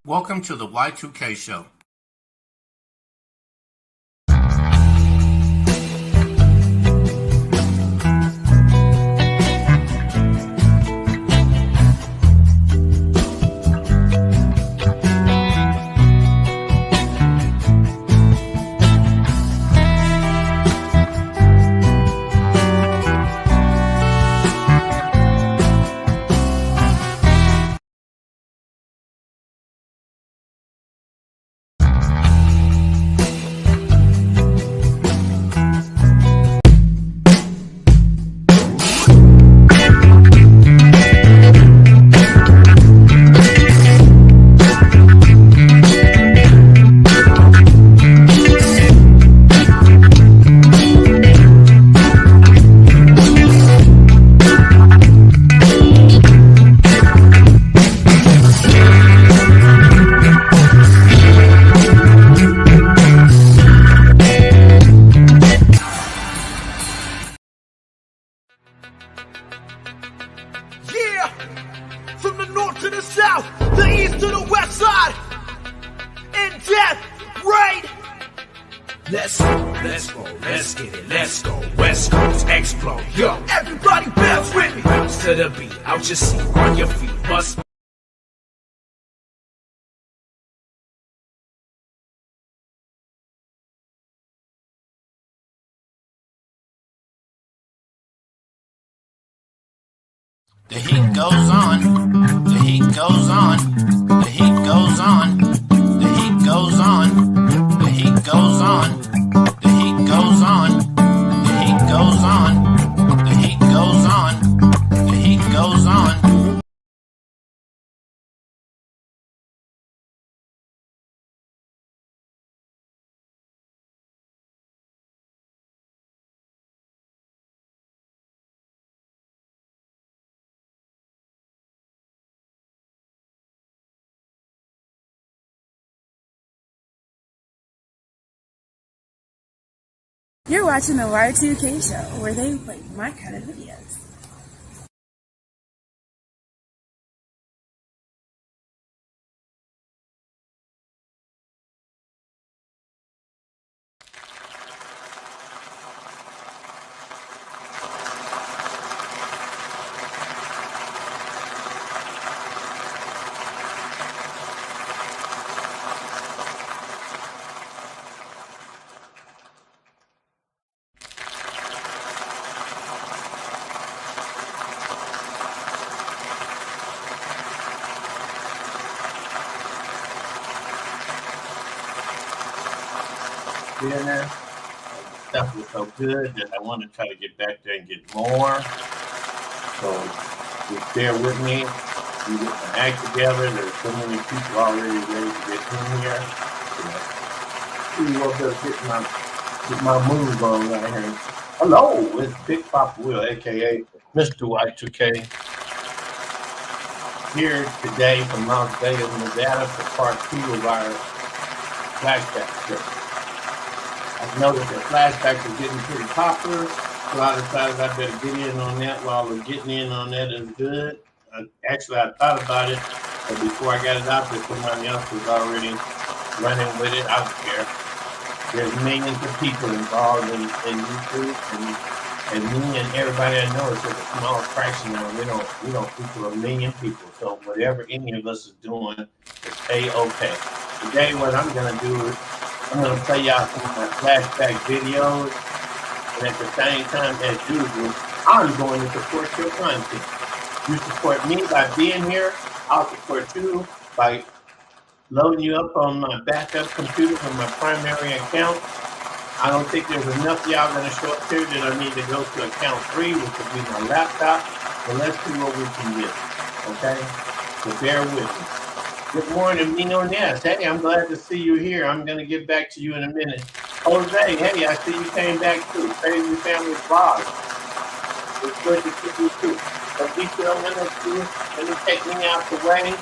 Welcome to the Y2K show. Yeah, from the north to the south, the east to the west side, in death, right? Let's get it, let's go. West Coast explode, yo. Everybody bounce with me. Bounce to the beat, out your seat, on your feet, must. The heat goes on, the heat goes on, the heat goes on, the heat goes on, the heat goes on, the heat goes on, the heat goes on, the heat goes on, the heat goes on. You're watching the Y2K show, where they play my kind of videos. Dinner. Stuff was so good that I want to try to get back there and get more. So just bear with me. We get the act together. There's so many people already ready to get in here. See what better get my move on right here. Hello, it's Big Papa Will, aka Mr. Y2K. Here today from Las Vegas, Nevada for part 2 of our flashback trip. I've noticed that flashbacks are getting pretty popular, so I decided I better get in on that while we're getting in on that is good. Actually, I thought about it, but before I got it out there, somebody else was already running with it. I don't care. There's millions of people involved in YouTube, and me and everybody I know is just a small fraction now. We don't equal a million people. So whatever any of us is doing is A-okay. Today, what I'm gonna do is I'm going to play y'all some of my flashback videos, and at the same time, as usual, I'm going to support your content. You support me by being here. I'll support you by loading you up on my backup computer from my primary account. I don't think there's enough y'all going to show up here that I need to go to account 3, which will be my laptop. But let's see what we can get, okay? So bear with me. Good morning, Mino Ness. Hey, I'm glad to see you here. I'm going to get back to you in a minute. Jose, hey, I see you came back too. Crazy Family Vlog. It's good to see you too. So, Lisa, I'm going to do, let me take me out the way.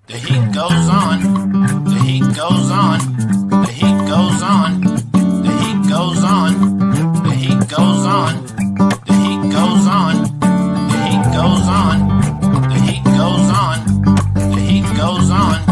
The heat goes on, the heat goes on, the heat goes on, the heat goes on, the heat goes on, the heat goes on, the heat goes on, the heat goes on, the heat goes on.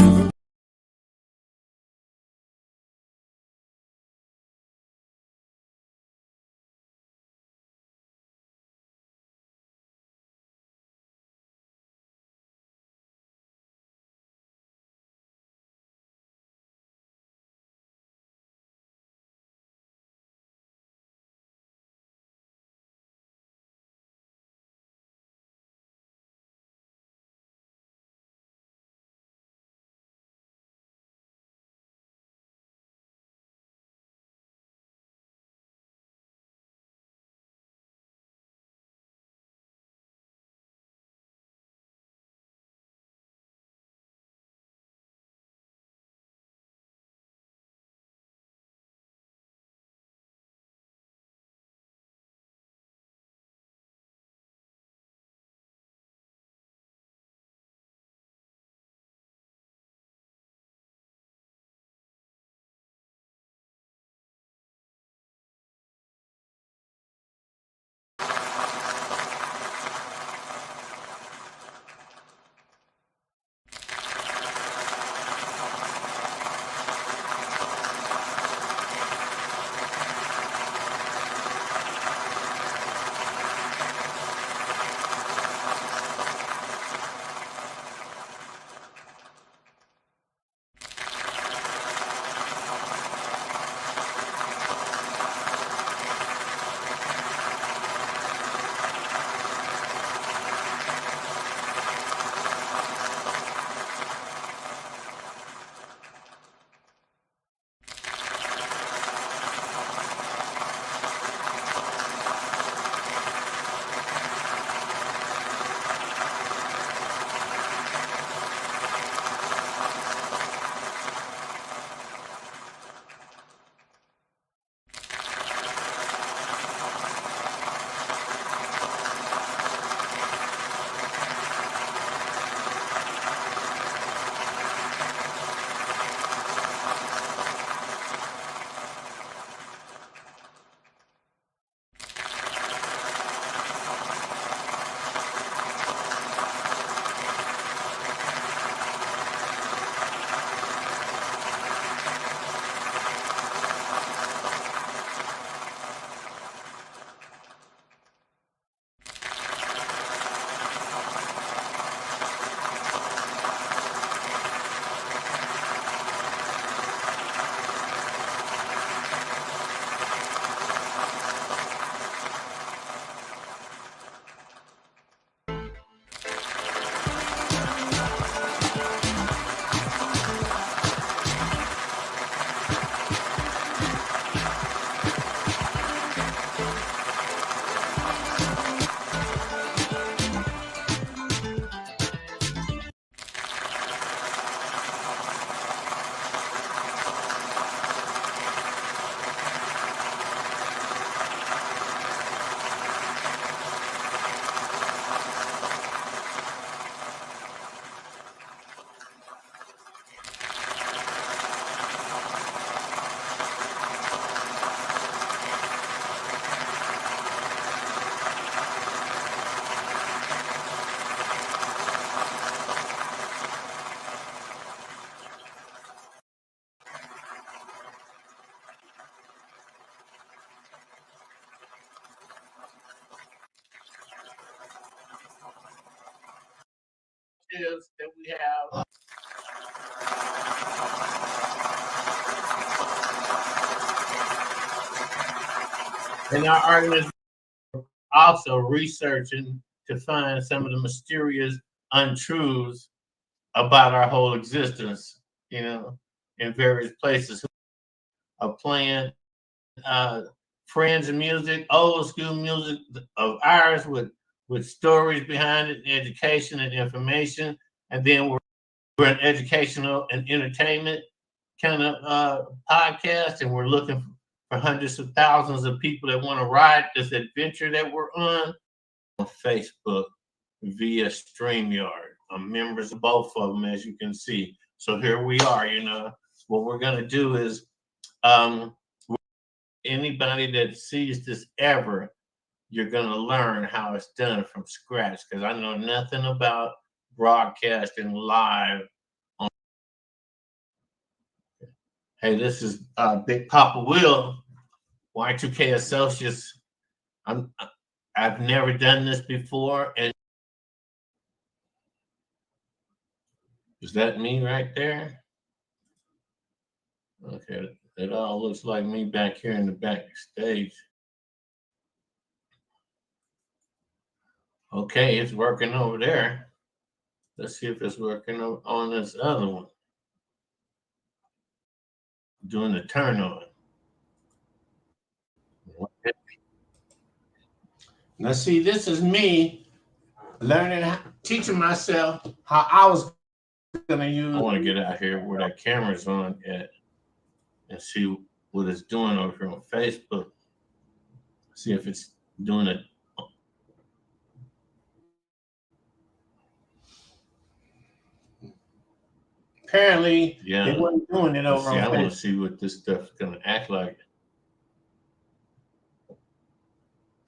That we have. And our arguments also researching to find some of the mysterious untruths about our whole existence, in various places. Of playing friends music, old school music of ours with stories behind it, education and information. And then we're an educational and entertainment kind of podcast, and we're looking for hundreds of thousands of people that want to ride this adventure that we're on Facebook via StreamYard. members of both of them, as you can see. So here we are. What we're going to do is anybody that sees this ever, you're going to learn how it's done from scratch, because I know nothing about broadcasting live. Hey, this is Big Papa Will, Y2K Associates. I've never done this before, and is that me right there? Okay, it all looks like me back here in the backstage. Okay, it's working over there. Let's see if it's working on this other one. Doing the turn on. Now see, this is me learning, teaching myself how I was gonna use. I want to get out here where that camera's on at and see what it's doing over here on Facebook. See if it's doing it. Apparently, yeah, they weren't doing it over on Facebook. I want to see what this stuff's gonna act like.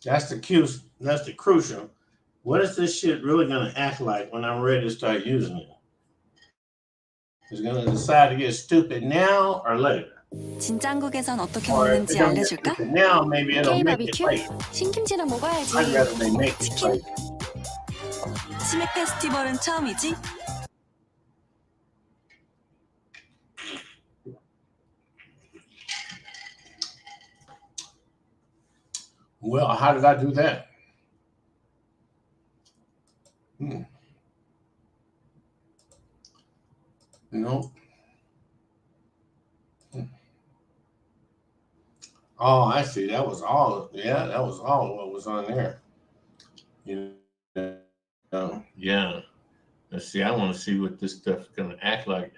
That's the crucial. What is this shit really gonna act like when I'm ready to start using it? It's gonna decide to get stupid now or later. 진짜 한국에선 어떻게 먹는지 알려줄까? Now maybe it'll make it K-바비큐? late. 신김치랑 먹어야지. I'd rather they make it 치킨? late. 치맥 페스티벌은 처음이지? Well, how did I do that? No. Oh, I see. That was all. Yeah, that was all what was on there. Yeah. Let's see. I want to see what this stuff's gonna act like.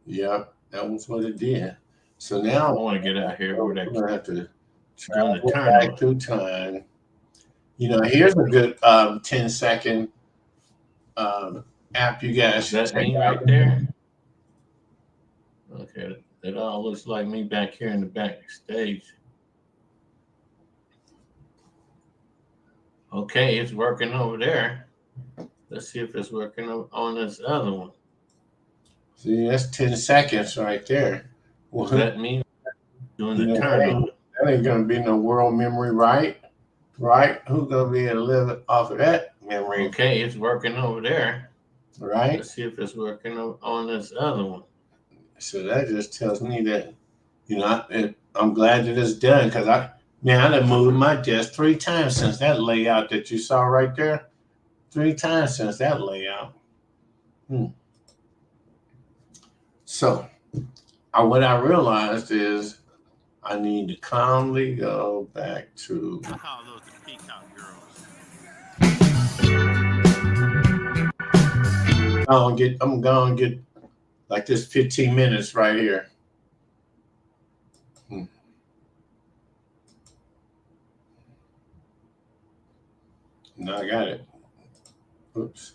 Yeah, that was what it did. So now I want to get out here where that I have to travel back through time. Here's a good 10-second app you guys should check out. Right there. Okay, it all looks like me back here in the backstage. Okay, it's working over there. Let's see if it's working on this other one. See, that's 10 seconds right there. What does that mean? Doing the turn on. That ain't gonna be no world memory, right? Right? Who's gonna be able to live off of that memory? Okay, it's working over there. Right? Let's see if it's working on this other one. So that just tells me that, I'm glad that it's done, because I done moved my desk 3 times since that layout that you saw right there. 3 times since that layout. So, what I realized is I need to calmly go back to. I call those the peacock girls. I'm gonna get like this 15 minutes right here. Now I got it. Oops.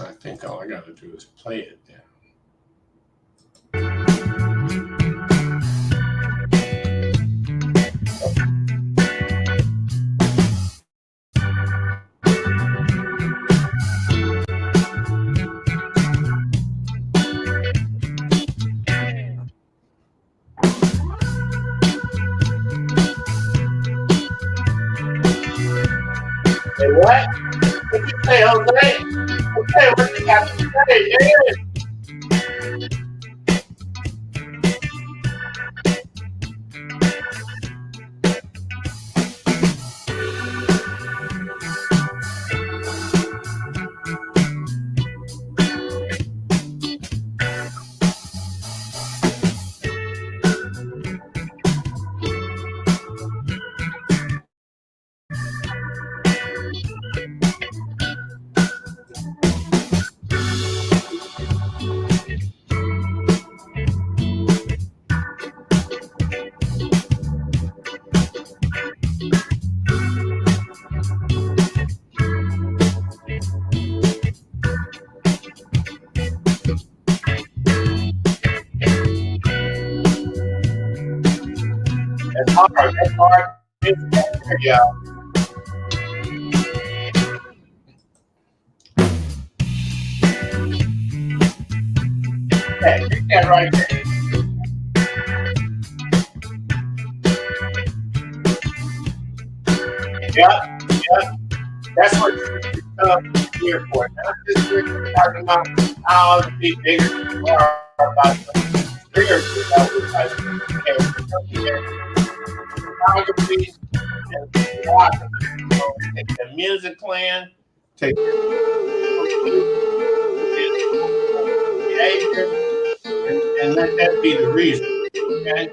I think all I got to do is play it then. Hey, what? What you say, Jose? Okay, what you got to say, David? That's hard. That's hard. Yeah. That right there. Yeah, yeah. That's what it's here for. Not just we're talking about how to be bigger than you are, about the spiritual level, like photography and philosophy. So take the music plan, take behavior, and let that be the reason. Okay?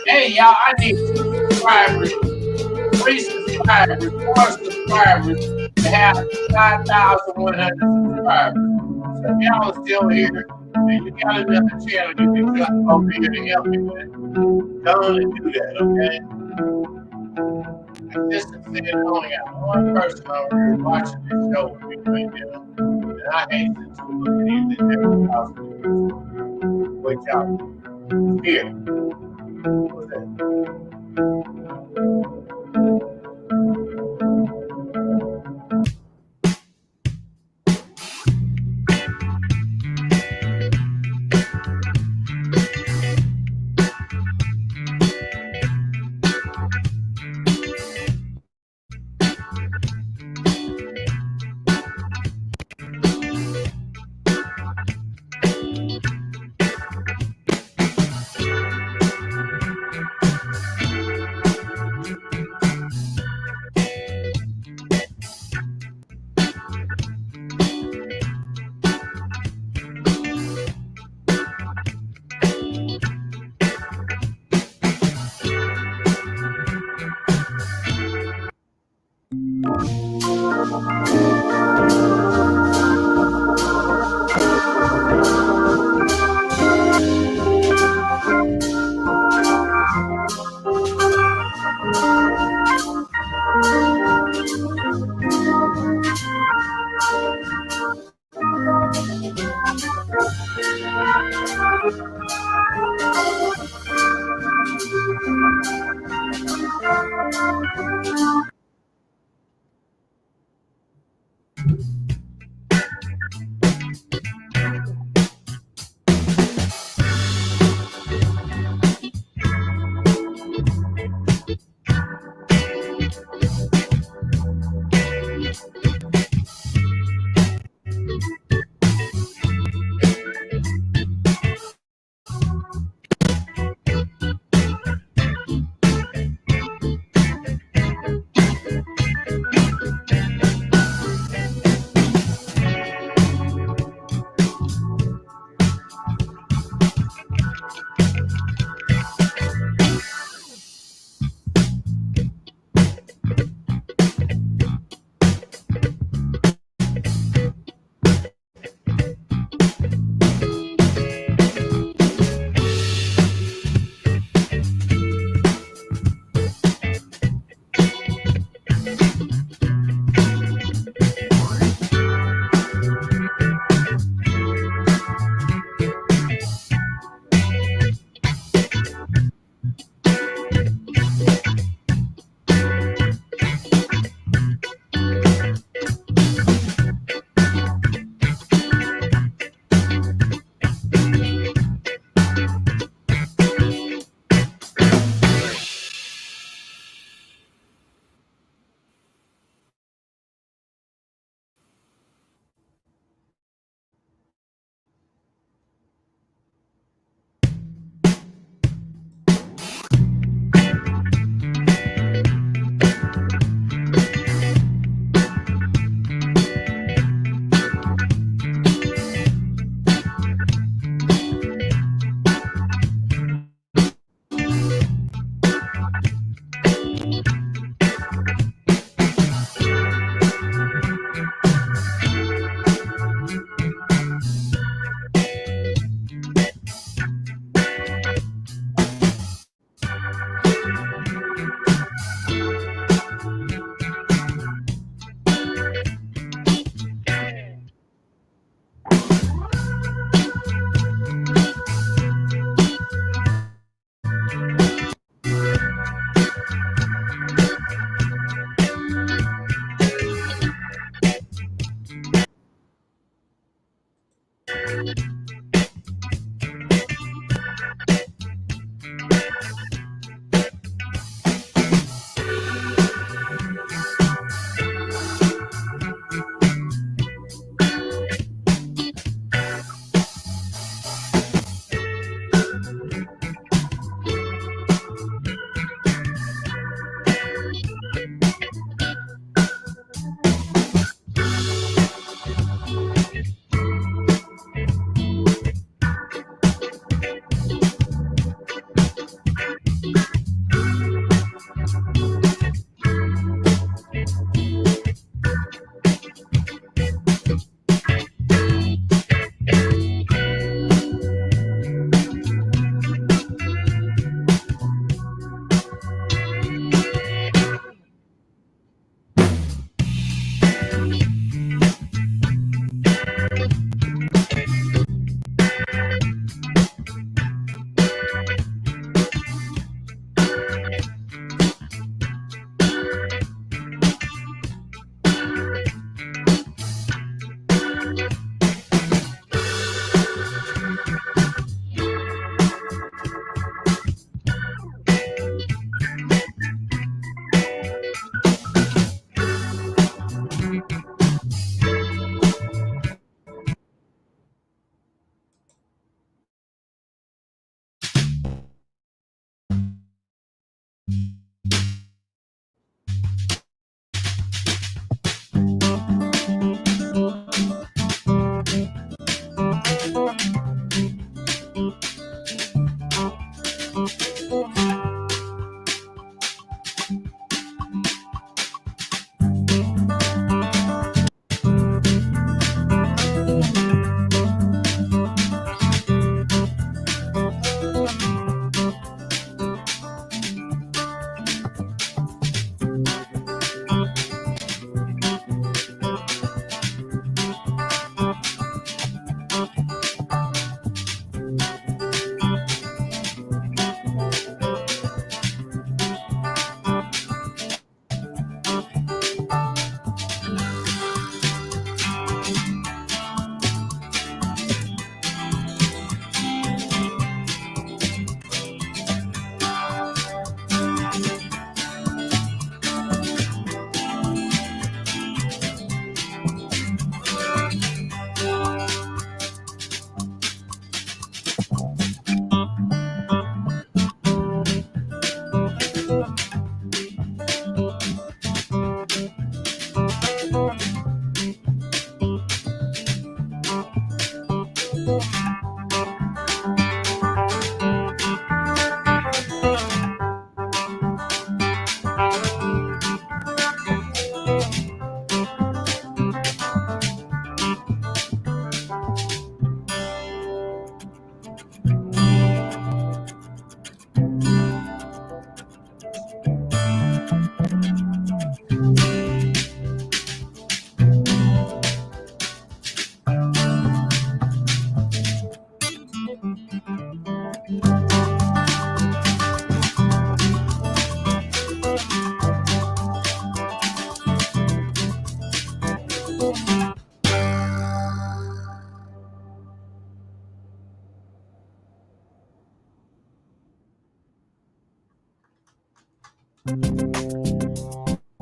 Hey, y'all, I need 2 subscribers, 3 subscribers, 4 subscribers to have 5,100 subscribers. So if y'all are still here and you got another channel, you can come over here to help me with. Go on and do that, okay? I just said only got one person over here watching this show with me right now. And I hate to look at you that never possible. Wait, y'all. Here. What's that?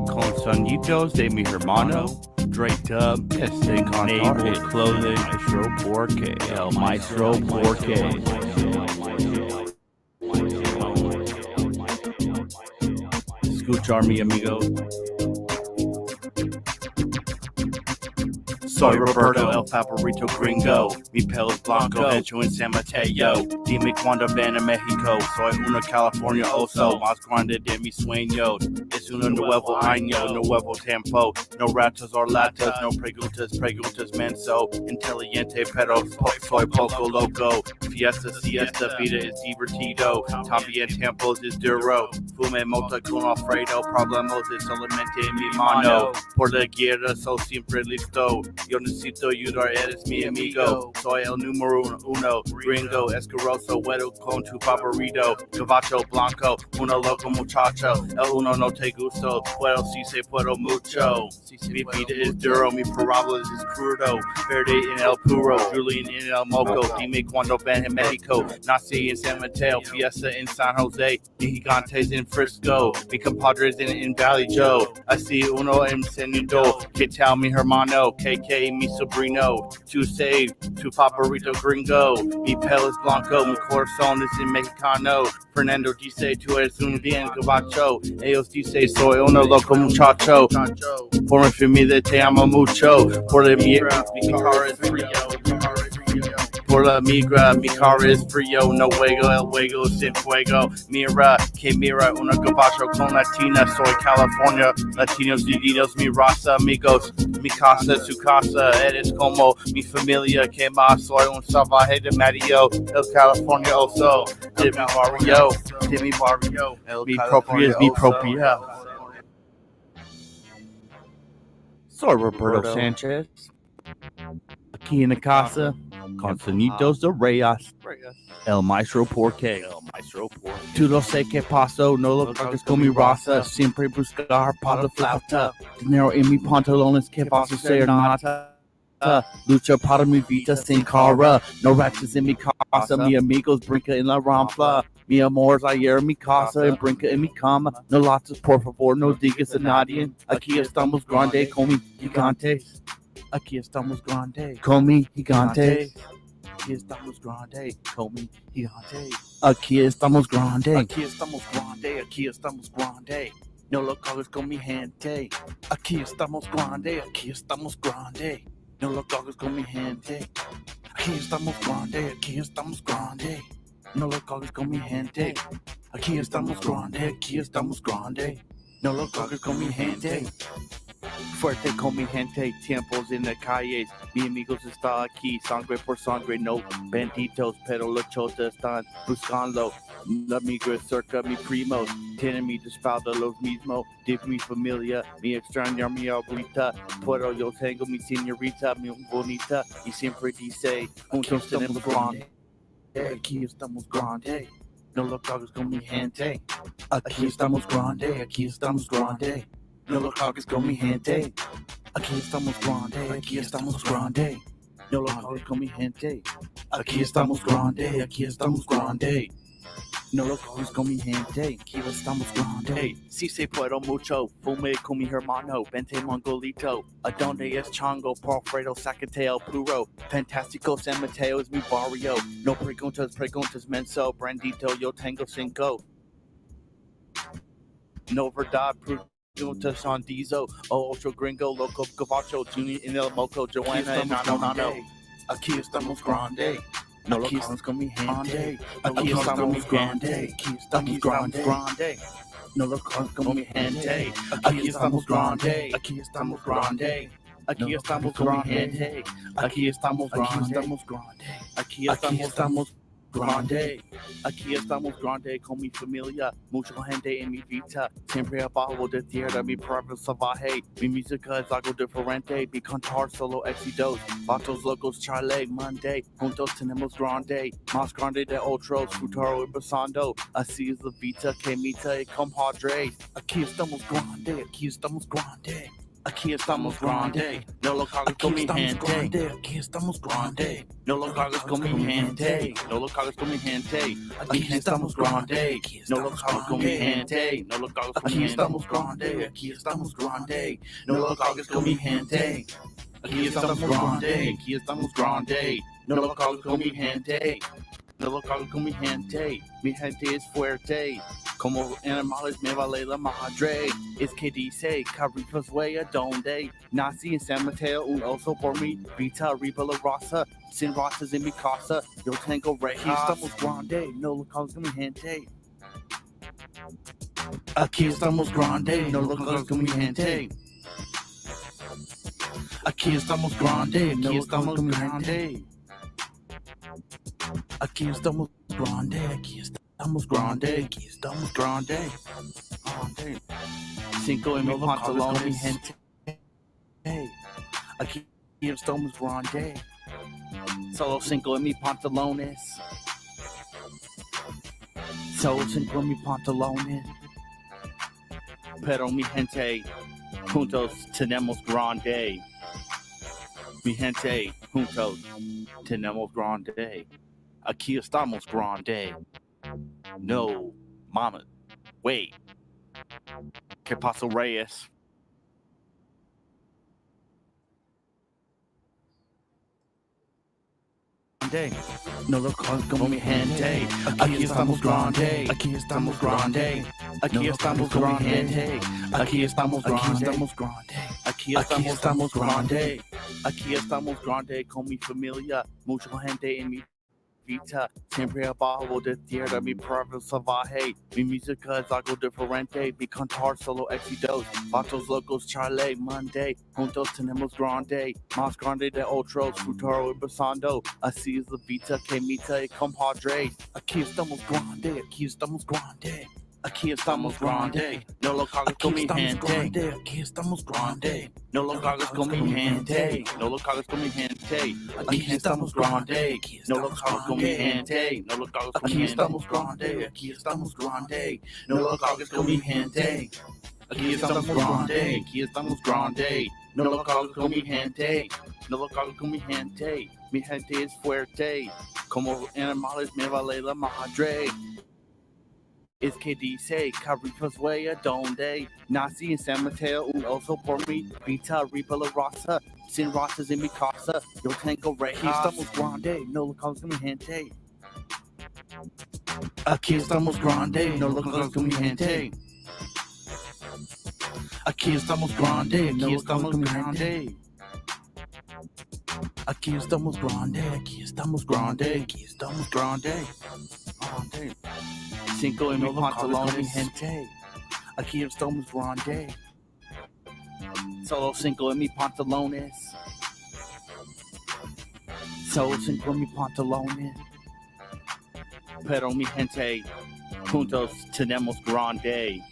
Con Sonitos de mi hermano, Drake Dub, este Naval Clothing, Maestro Porque, El Maestro Porque. Escuchar mi amigo. Soy Roberto, el favorito gringo. Mi pelo es blanco, hecho en San Mateo. Dime cuando ven a México. Soy una California oso, más grande de mis sueños. Es un nuevo año, nuevo tiempo. No ratas or latas, no preguntas, preguntas menso. Inteligente, pero soy poco loco. Fiesta, siesta, vida es divertido. También tiempos es duro. Fume mota con Alfredo, problemas es solamente en mi mano. Por la guerra, soy siempre listo. Yo necesito ayudar, eres mi amigo. Soy el número uno, gringo, escaroso, huevo con tu favorito. Caballo blanco, una loco muchacho. El uno no te gusto, puedo si se puedo mucho. Mi vida es duro, mi parábola es crudo. Verde en el puro, Julian en el moco. Dime cuando ven en México. Nací en San Mateo, fiesta en San Jose. Mi gigantes en Frisco, mi compadres en Valley Joe. Así uno en Senado, que tal mi hermano, KK mi sobrino, tu save, tu favorito gringo, mi pelo es blanco, mi corazón es en mexicano. Fernando dice tú eres un bien gabacho, ellos dice soy uno loco muchacho. Por mi familia te amo mucho, por la migra mi car es frío. Por la migra, mi car es frío, no juego, el juego sin fuego. Mira, que mira, una gabacho con latina, soy California, latinos divididos, mi raza, amigos, mi casa, su casa, eres como mi familia, que más, soy un salvaje de Mario, el California oso, de mi barrio, mi propia es mi propia. Soy Roberto Sanchez. Aquí en la casa, con Sonitos de Reyes, El Maestro Porque. Tú lo sé que paso, no lo pagues con mi raza, siempre buscar para la flauta. Dinero en mis pantalones que vas a ser nata. Lucha para mi vida sin cara, no ratas en mi casa, mi amigos brinca en la rampa. Mi amor ayer en mi casa y brinca en mi cama. No latas, por favor, no digas a nadie. Aquí estamos grande con mi gigantes. Aquí estamos grande con mi gigantes. Aquí estamos grande con mi gigantes. Aquí estamos grande. Aquí estamos grande. Aquí estamos grande. No lo coges con mi gente. Aquí estamos grande. Aquí estamos grande. No lo coges con mi gente. Aquí estamos grande. Aquí estamos grande. no lo cagues con mi gente. Aquí estamos grande, aquí estamos grande. No lo cagues con mi gente. Fuerte con mi gente, tiempos en las calles. Mi amigos está aquí, sangre por sangre, no benditos, pero los chotas están buscando. Amigos cerca, mi primos, tienen mi espalda los mismos. De mi familia, mi extraña, mi abuelita. Pero yo tengo mi señorita, mi bonita, y siempre dice, juntos tenemos grande. Aquí estamos grande. No lo cagues con mi gente. Aquí estamos grande, aquí estamos grande. No lo cagues con mi gente. Aquí estamos grande, aquí estamos grande. No lo cagues con mi gente. Aquí estamos grande, aquí estamos grande. No lo cagues con mi gente. Aquí estamos grande. Si se puedo mucho, fume con mi hermano. Vente mongolito. ¿A dónde es Chango? Por Fredo, Zacateo, Puro. Fantástico San Mateo es mi barrio. No preguntas, preguntas menso. Brandito, yo tengo 5. No verdad, preguntas son Dizo. O otro gringo, loco, gabacho, Junior en el moco, Joanna, no. Aquí estamos grande. No lo cagues con mi gente. Aquí estamos grande. Aquí estamos grande. No lo cagues con mi gente. Aquí estamos grande. Aquí estamos grande. Aquí estamos con mi gente. Aquí estamos grande. Aquí estamos grande. Aquí estamos grande con mi familia. Mucha gente en mi vida. Siempre abajo de tierra, mi pueblo salvaje. Mi música es algo diferente. Mi cantar solo éxitos. Vatos locos, Charlie, Monday. Juntos tenemos grande. Más grande de otros. Futuro empezando. Así es la vida que mita y compadre. Aquí estamos grande. Aquí estamos grande. Aquí estamos grande, no lo cagues con mi gente. Aquí estamos grande, no lo cagues con mi gente. No lo cagues con mi gente. Aquí estamos grande, no lo cagues con mi gente. No lo cagues con mi gente. Aquí estamos grande, aquí estamos grande. No lo cagues con mi gente. Aquí estamos grande, aquí estamos grande. No lo cagues con mi gente. No lo cagues con mi gente. Mi gente es fuerte. Como animales me vale la madre. Es que dice, Carritos way a donde. Nací en San Mateo, un oso por mi vida arriba la raza. Sin razas en mi casa, yo tengo rejas. Aquí estamos grande, no lo cagues con mi gente. Aquí estamos grande, no lo cagues con mi gente. Aquí estamos grande, no lo cagues con mi gente. Aquí estamos grande, aquí estamos grande, aquí estamos grande. 5 en mi pantalones, mi gente. Aquí estamos grande. Solo 5 en mis pantalones. Solo 5 en mis pantalones. Pero mi gente, juntos tenemos grande. Mi gente, juntos tenemos grande. Aquí estamos grande. No, mama. Wait. ¿Qué pasó, Reyes? No lo cagues como mi gente. Aquí estamos grande. Aquí estamos grande. Aquí estamos con mi gente. Aquí estamos grande. Aquí estamos grande. Aquí estamos grande con mi familia. Mucha gente en mi vida. Siempre abajo de tierra, mi pueblo salvaje. Mi música es algo diferente. Mi cantar solo éxitos. Vatos locos, Charlie, Monday. Juntos tenemos grande. Más grande de otros. Futuro empezando. Así es la vida que mita y compadre. Aquí estamos grande. Aquí estamos grande. Aquí estamos grande, no lo cagues con mi gente. Aquí estamos grande, no lo cagues con mi gente. No lo cagues con mi gente. Aquí estamos grande, no lo cagues con mi gente. No lo cagues con mi gente. Aquí estamos grande, aquí estamos grande. No lo cagues con mi gente. Aquí estamos grande, aquí estamos grande. No lo cagues con mi gente. No lo cagues con mi gente. Mi gente es fuerte. Como animales me vale la madre. Es que dice, Carritos way a donde. Nací en San Mateo, un oso por mi vida arriba la raza. Sin razas en mi casa, yo tengo rejas. Aquí estamos grande, no lo cagues con mi gente. Aquí estamos grande, no lo cagues con mi gente. Aquí estamos grande, no lo cagues con mi gente. Aquí estamos grande, aquí estamos grande, aquí estamos grande. grande. Cinco en mi pantalones, gente. Aquí estamos grande. Solo cinco en mi pantalones. Solo cinco en mi pantalones. Pero mi gente, juntos tenemos grande.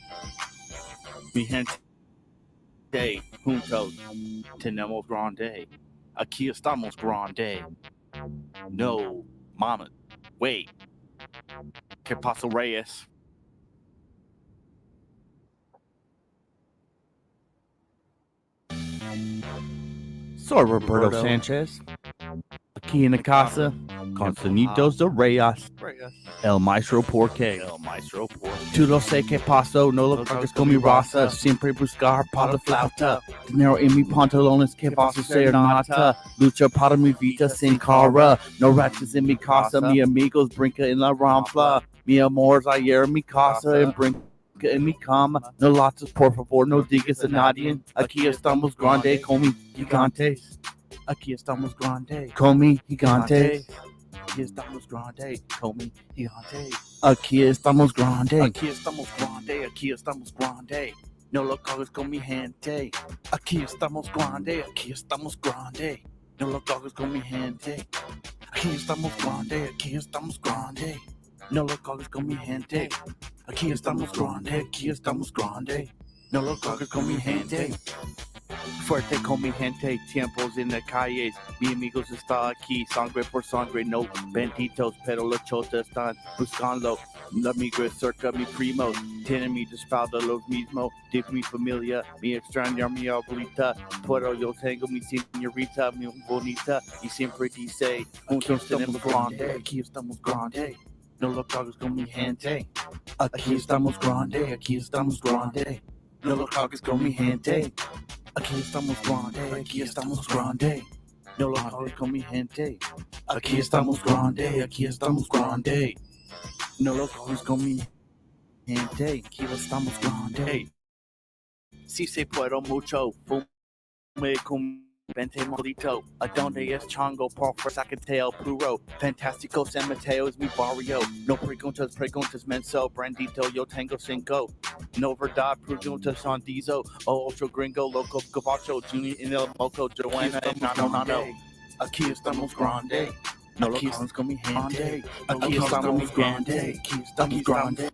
Mi gente, juntos tenemos grande. Aquí estamos grande. No, mama, wait. ¿Qué pasó, Reyes? Soy Roberto Sanchez. Aquí en la casa, con sonidos de Reyes. El maestro porque. Tú lo sé que pasó, no lo pagues con mi raza. Siempre buscar para la flauta. Dinero en mis pantalones que vas a ser nata. Lucha para mi vida sin cara. No ratchets en mi casa, mi amigos brinca en la rampla. Mi amor ayer en mi casa en brinca en mi cama. No latas, por favor, no digas a nadie. Aquí estamos grande con mi gigantes. Aquí estamos grande con mi gigantes. Aquí estamos grande con mi gigantes. Aquí estamos grande. Aquí estamos grande. Aquí estamos grande. No lo coges con mi gente. Aquí estamos grande. Aquí estamos grande. No lo coges con mi gente. Aquí estamos grande. Aquí estamos grande. No lo coges con mi gente. Aquí estamos grande. Aquí estamos grande. No lo coges con mi gente. Fuerte con mi gente, tiempos en las calles. Mi amigos está aquí, sangre por sangre, no benditos, pero los chotas están buscando. La migra cerca, mi primos, tienen mi espalda los mismos. De mi familia, mi extraña, mi abuelita. Pero yo tengo mi señorita, mi bonita. Y siempre dice, juntos tenemos grande, aquí estamos grande. No lo cagues con mi gente. Aquí estamos grande, aquí estamos grande. No lo cagues con mi gente. Aquí estamos grande, aquí estamos grande. No lo cagues con mi gente. Aquí estamos grande, aquí estamos grande. No lo cagues con mi gente. Aquí estamos grande. Si se puedo mucho, fume con 20 maldito. ¿A dónde es Chango? Por Sacateo puro. Fantástico San Mateo es mi barrio. No preguntas, menso. Brandito, yo tengo 5. No verdad, preguntas son Dizo. O otro gringo, loco, gabacho. Junior en el moco, Joanna, no. Aquí estamos grande. No lo comes con mi gente. Aquí estamos grande. Aquí estamos grande.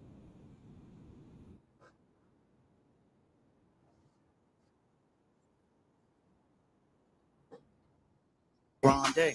Grande,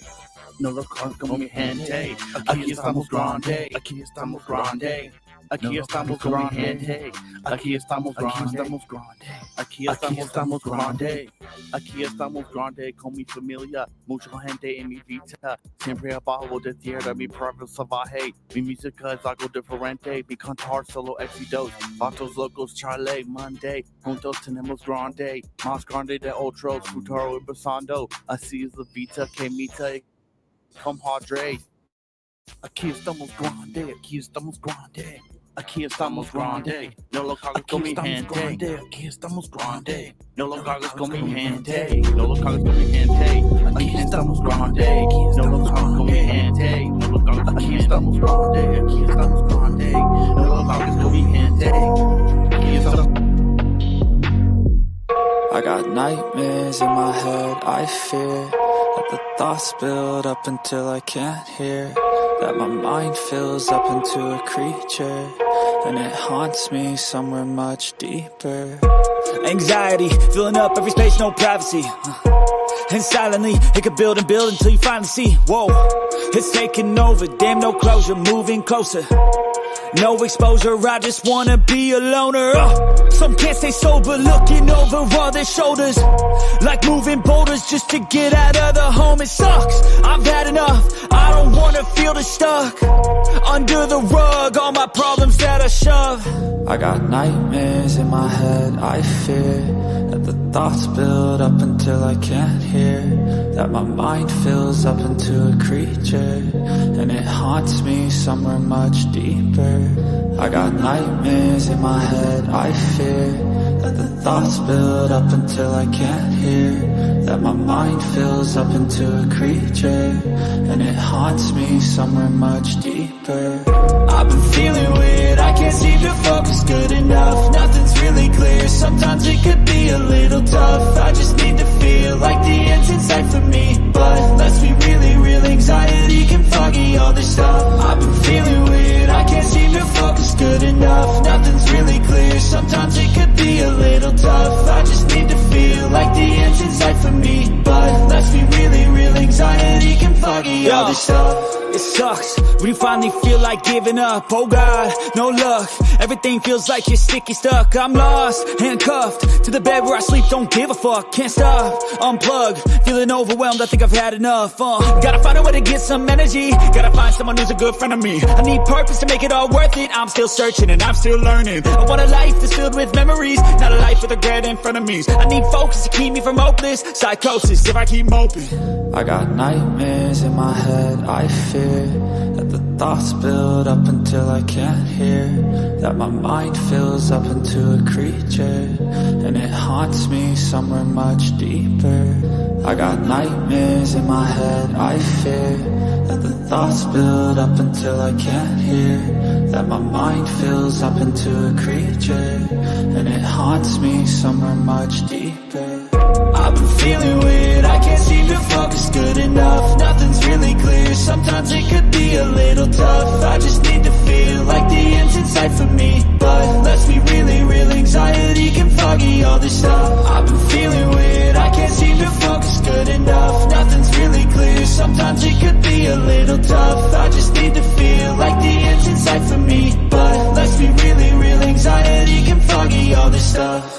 no lo comes con mi gente. Aquí estamos grande, aquí estamos grande. Aquí estamos con mi gente. Aquí estamos grande, aquí estamos grande. Aquí estamos grande con mi familia. Mucha gente en mi vida. Siempre abajo de tierra, mi pueblo salvaje. Mi música es algo diferente. Mi cantar solo éxitos. Vatos locos, Charlie, Monday. Juntos tenemos grande. Más grande de otros. Futuro empezando. Así es la vida que mita. Compadre. Aquí estamos grande. Aquí estamos grande. Aquí estamos grande, no lo cagues con mi gente. Aquí estamos grande, no lo cagues con mi gente. No lo cagues con mi gente. Aquí estamos grande, no lo cagues con mi gente. No lo cagues con mi gente. Aquí estamos grande, aquí estamos grande. No lo cagues con mi gente. Aquí estamos. I got nightmares in my head, I fear that the thoughts build up until I can't hear. That my mind fills up into a creature, and it haunts me somewhere much deeper. Anxiety, filling up every space, no privacy. And silently, it could build and build until you finally see. Whoa, it's taking over, damn no closure, moving closer. No exposure, I just wanna be a loner. Some can't stay sober, looking over all their shoulders. Like moving boulders just to get out of the home. It sucks, I've had enough, I don't wanna feel the stuck under the rug, all my problems that I shove. I got nightmares in my head, I fear that the thoughts build up until I can't hear. That my mind fills up into a creature, and it haunts me somewhere much deeper. I got nightmares in my head, I fear that the thoughts build up until I can't hear. That my mind fills up into a creature, and it haunts me somewhere much deeper. deeper. I've been feeling weird, I can't seem to focus good enough. Nothing's really clear, sometimes it could be a little tough. I just need to feel like the end's in sight for me. But let's be really real, anxiety can foggy all this stuff. I've been feeling weird, I can't seem to focus good enough. Nothing's really clear, sometimes it could be a little tough. I just need to feel like the end's in sight for me. But let's be really real, anxiety can foggy all this stuff. It sucks when you finally feel like giving up. Oh God, no luck. Everything feels like you're sticky stuck. I'm lost, handcuffed to the bed where I sleep. Don't give a fuck, can't stop. Unplug, feeling overwhelmed. I think I've had enough. Gotta find a way to get some energy. Gotta find someone who's a good friend of me. I need purpose to make it all worth it. I'm still searching and I'm still learning. I want a life that's filled with memories, not a life with regret in front of me. I need focus to keep me from hopeless psychosis if I keep moping. I got nightmares in my head, I fear that the thoughts build up until I can't hear, that my mind fills up into a creature, and it haunts me somewhere much deeper. I got nightmares in my head, I fear that the thoughts build up until I can't hear, that my mind fills up into a creature, and it haunts me somewhere much deeper. I've been feeling weird, I can't seem to focus good enough. Nothing's really clear, sometimes it could be a little tough. I just need to feel like the end's in sight for me. But let's be really real, anxiety can foggy all this stuff. I've been feeling weird, I can't seem to focus good enough. Nothing's really clear, sometimes it could be a little tough. I just need to feel like the end's in sight for me. But let's be really real, anxiety can foggy all this stuff.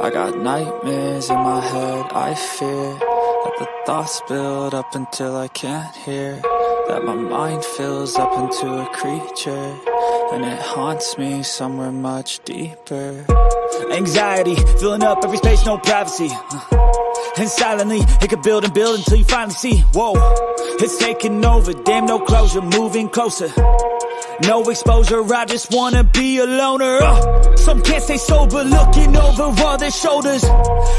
I got nightmares in my head, I fear that the thoughts build up until I can't hear, that my mind fills up into a creature, and it haunts me somewhere much deeper. Anxiety, filling up every space, no privacy. And silently, it could build and build until you finally see, whoa, it's taking over, damn no closure, moving closer. No exposure, I just wanna be a loner. Some can't stay sober, looking over all their shoulders,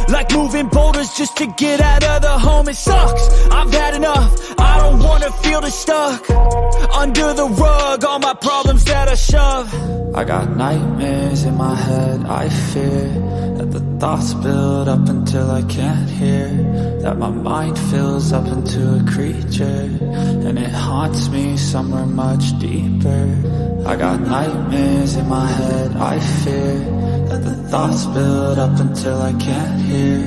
like moving boulders just to get out of the home. It sucks, I've had enough, I don't wanna feel the stuck under the rug, all my problems that I shove. I got nightmares in my head, I fear that the thoughts build up until I can't hear, that my mind fills up into a creature, and it haunts me somewhere much deeper. I got nightmares in my head, I fear that the thoughts build up until I can't hear,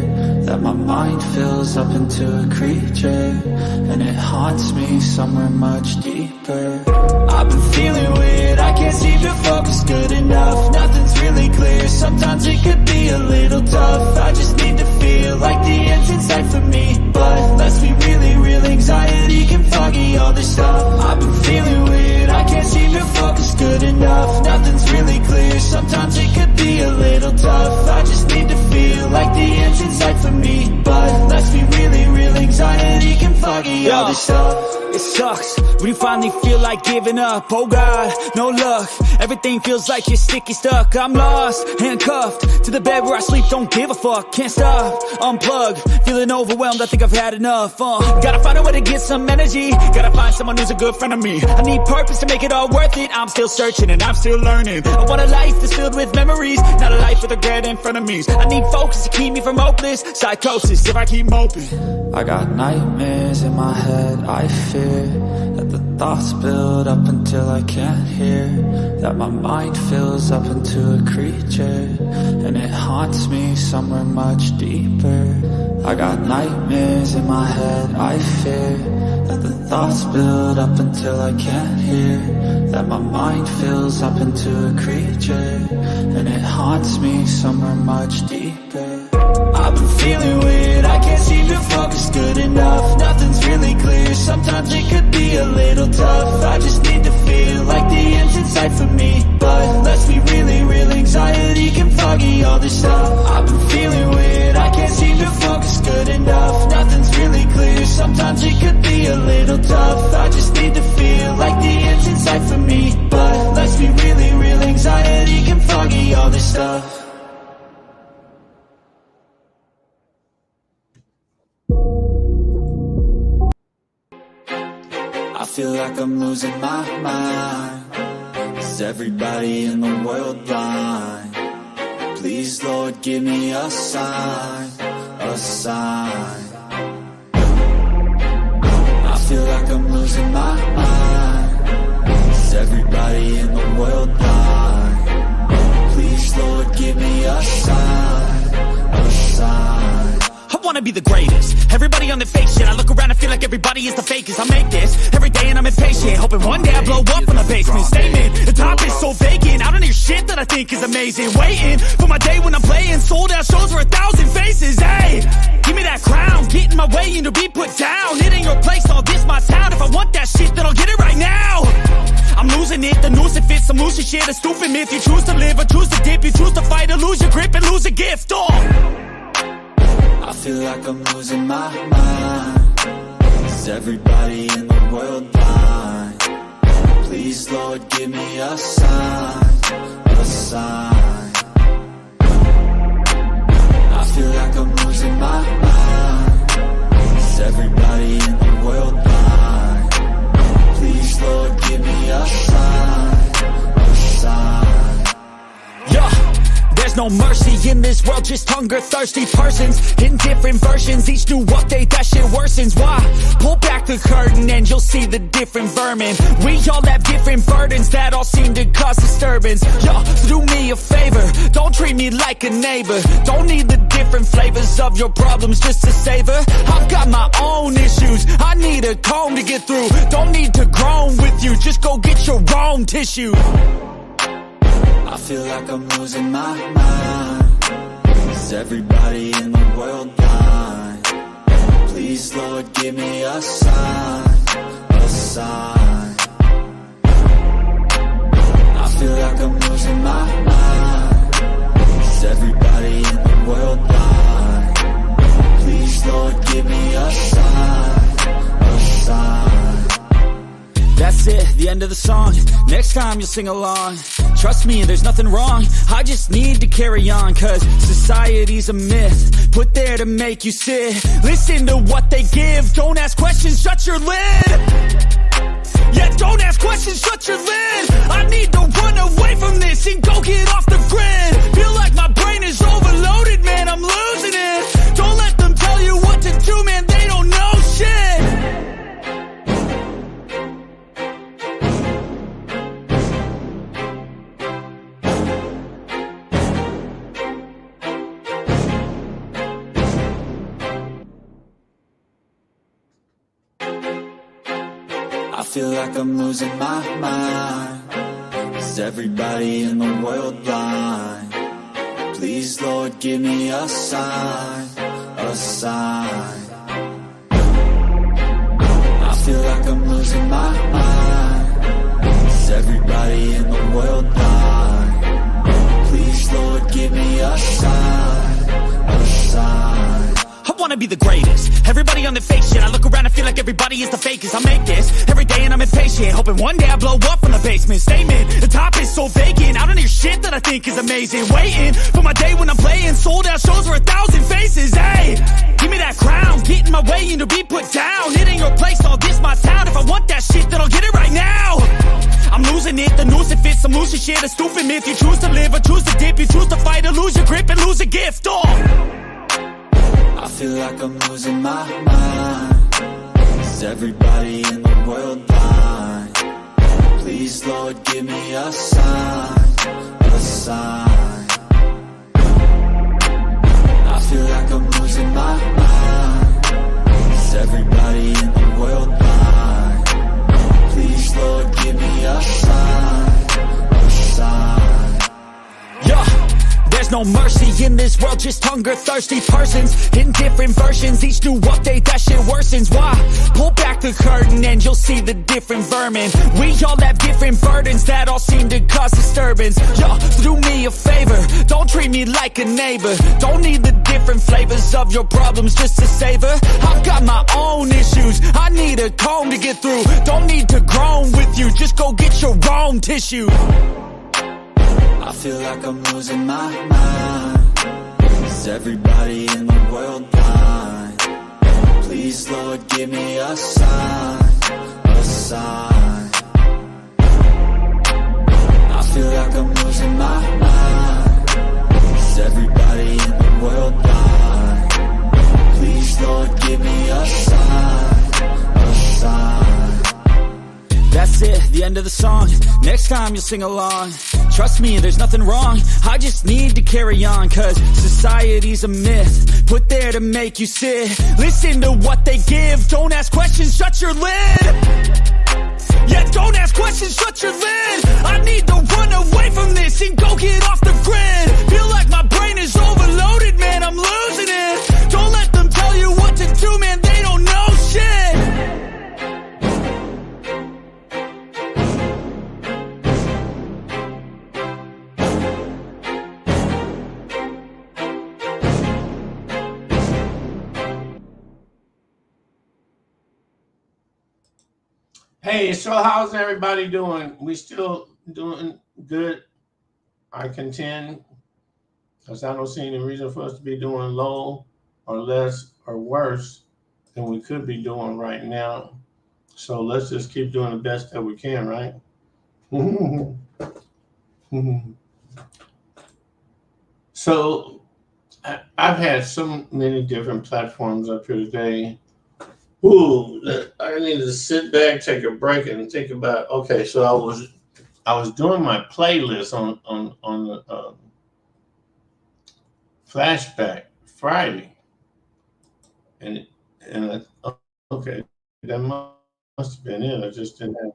that my mind fills up into a creature, and it haunts me somewhere much deeper. I've been feeling weird, I can't seem to focus good enough. Nothing's really clear, sometimes it could be a little tough. I just need to feel like the end's in sight for me. But let's be really real, anxiety can foggy all this stuff. I've been feeling weird, I can't seem to focus good enough. Nothing's really clear, sometimes it could be a little tough. I just need to feel like the end's in sight for me. But let's be really real, anxiety can foggy all this stuff. It sucks when you finally feel like giving up. Oh God, no luck. Everything feels like you're sticky stuck. I'm lost, handcuffed to the bed where I sleep. Don't give a fuck, can't stop. Unplug, feeling overwhelmed. I think I've had enough. Gotta find a way to get some energy. Gotta find someone who's a good friend of me. I need purpose to make it all worth it. I'm still searching and I'm still learning. I want a life that's filled with memories, not a life with regret in front of me. I need focus to keep me from hopeless psychosis if I keep moping. I got nightmares in my head, I fear that the thoughts build up until I can't hear, that my mind fills up into a creature, and it haunts me somewhere much deeper. I got nightmares in my head, I fear that the thoughts build up until I can't hear, that my mind fills up into a creature, and it haunts me somewhere much deeper. I've been feeling weird, I can't seem to focus good enough. Nothing's really clear, sometimes it could be a little tough. I just need to feel like the end's in sight for me. But let's be really real, anxiety can foggy all this stuff. I've been feeling weird, I can't seem to focus good enough. Nothing's really clear, sometimes it could be a little feel like I'm losing my mind. Is everybody in the world blind? Please, Lord, give me a sign, a sign. I feel like I'm losing my mind. Is everybody in the world blind? Please, Lord, give me a sign, a sign. I wanna be the greatest. Everybody on the fake shit. I look around and feel like everybody is the fakest. I make this every day and I'm impatient, hoping one day I blow up from the basement. Statement, the top is so vacant. I don't hear shit that I think is amazing. Waiting for my day when I'm playing sold out shows for 1,000 faces. Hey, give me that crown, get in my way and to be put down. It ain't your place, all this my town. If I want that shit, then I'll get it right now. I'm losing it, the noose it fits. I'm losing shit, a stupid myth. You choose to live or choose to dip. You choose to fight or lose your grip and lose a gift. I feel like I'm losing my mind. Is everybody in the world blind? Please, Lord, give me a sign, a sign. I feel like I'm losing my mind. Is everybody in the world blind? Please, Lord, give me a sign, a sign. Yeah. There's no mercy in this world, just hunger-thirsty persons in different versions. Each new update, that shit worsens. Why? Pull back the curtain and you'll see the different vermin. We all have different burdens that all seem to cause disturbance. Yo, do me a favor, don't treat me like a neighbor. Don't need the different flavors of your problems just to savor. I've got my own issues, I need a comb to get through. Don't need to groan with you, just go get your own tissue. I feel like I'm losing my mind. Is everybody in the world blind? Please, Lord, give me a sign, a sign. I feel like I'm losing my mind. Is everybody in the world blind? Please, Lord, give me a sign, a sign. That's it, the end of the song. Next time you'll sing along. Trust me, there's nothing wrong. I just need to carry on, cause society's a myth put there to make you sit. Listen to what they give. Don't ask questions, shut your lid. Yeah, don't ask questions, shut your lid. I need to run away from this and go get off the grid. Feel like my brain is overloaded, man, I'm losing it. Don't let them tell you what to do, man, they don't know shit. I feel like I'm losing my mind. Is everybody in the world blind? Please, Lord, give me a sign, a sign. I feel like I'm losing my mind. Is everybody in the world blind? Please, Lord, give me a sign, a sign. I wanna be the greatest. Everybody on the fake shit. I look around and feel like everybody is the fakest. I make this every day and I'm impatient, hoping one day I blow up from the basement. Statement, the top is so vacant. I don't hear shit that I think is amazing. Waiting for my day when I'm playing sold out shows for 1,000 faces. Hey, give me that crown, get in my way and to be put down. It ain't your place, all this my town. If I want that shit, then I'll get it right now. I'm losing it, the noose it fits. I'm losing shit, a stupid myth. You choose to live or choose to dip. You choose to fight or lose your grip and lose a gift. I feel like I'm losing my mind. Is everybody in the world blind? Please, Lord, give me a sign, a sign. I feel like I'm losing my mind. Is everybody in the world blind? Please, Lord, give me a sign, a sign. Yeah. There's no mercy in this world, just hunger-thirsty persons in different versions. Each new update, that shit worsens. Why? Pull back the curtain and you'll see the different vermin. We all have different burdens that all seem to cause disturbance. Yo, do me a favor, don't treat me like a neighbor. Don't need the different flavors of your problems just to savor. I've got my own issues, I need a comb to get through. Don't need to groan with you, just go get your own tissue. I feel like I'm losing my mind. Is everybody in the world blind? Please, Lord, give me a sign, a a sign. I feel like I'm losing my mind. Is everybody in the world blind? Please, Lord, give me a sign, a sign. That's it, the end of the song. Next time you'll sing along. Trust me, there's nothing wrong. I just need to carry on, cause society's a myth, put there to make you sit. Listen to what they give. Don't ask questions, shut your lid. Yeah, don't ask questions, shut your lid. I need to run away from this and go get off the grid. Feel like my brain is overloaded, man, I'm losing it. Don't let them tell you what to do, man, they don't know shit. Hey, so how's everybody doing? We still doing good, I contend, because I don't see any reason for us to be doing low or less or worse than we could be doing right now. So let's just keep doing the best that we can, right? So I've had so many different platforms up here today. Ooh, I need to sit back, take a break, and think about. Okay, so I was doing my playlist on the Flashback Friday, and okay, that must have been it. I just didn't have.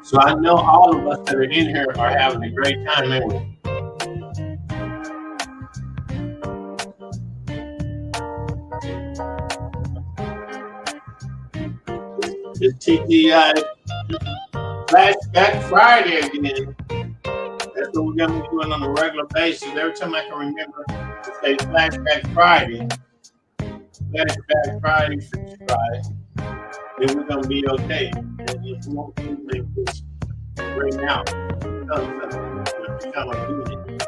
So I know all of us that are in here are having a great time anyway. It's TGI Flashback Friday again. That's what we're going to be doing on a regular basis. Every time I can remember to say Flashback Friday, subscribe, then we're going to be okay. And if we won't make this right now, become a unit.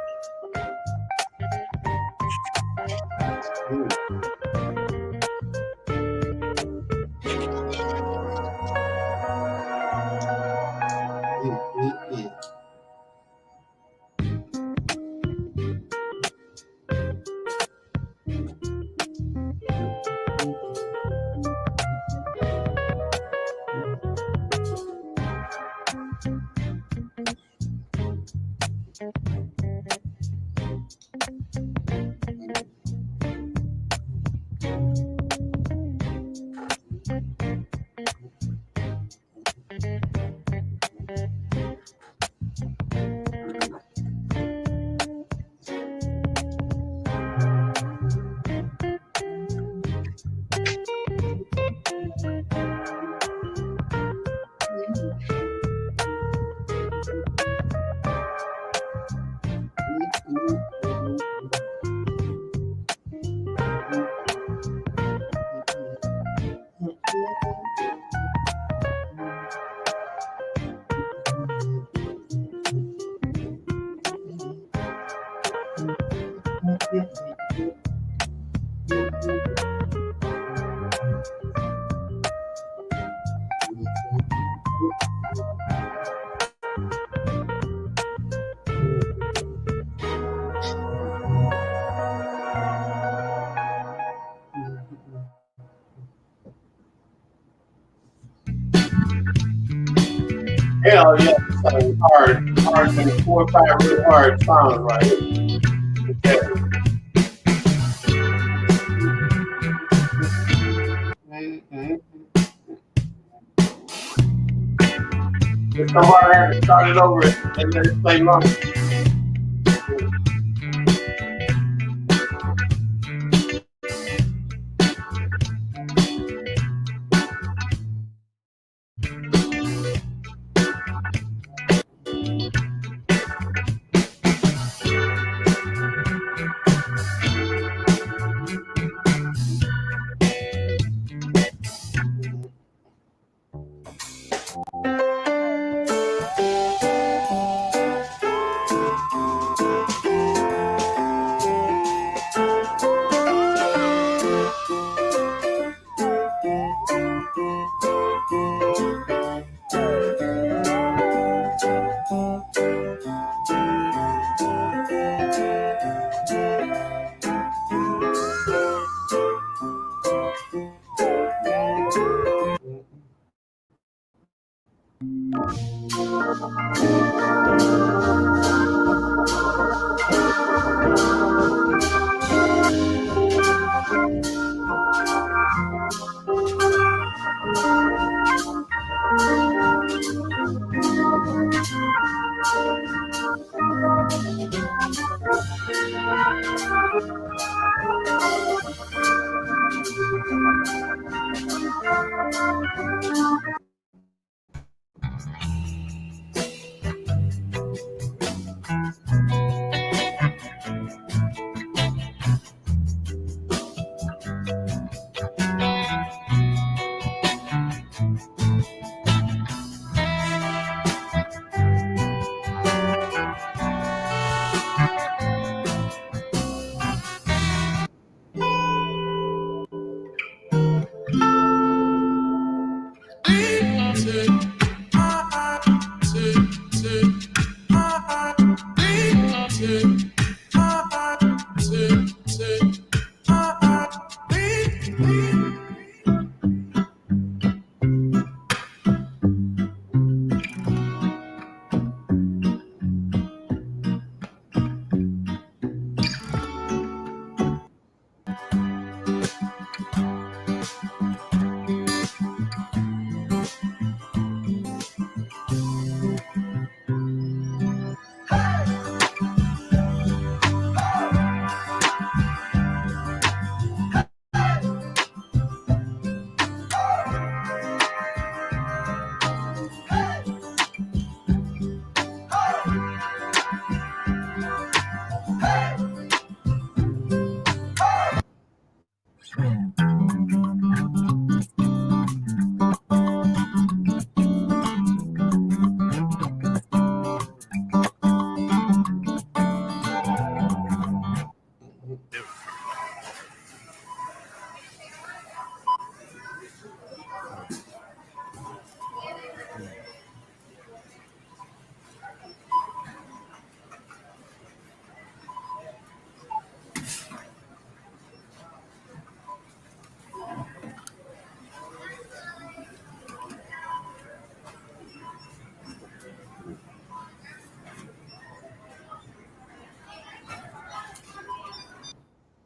Hell yeah, it's hard, 4 or 5 really hard songs right here. Okay. If somebody had to start it over and let it play long.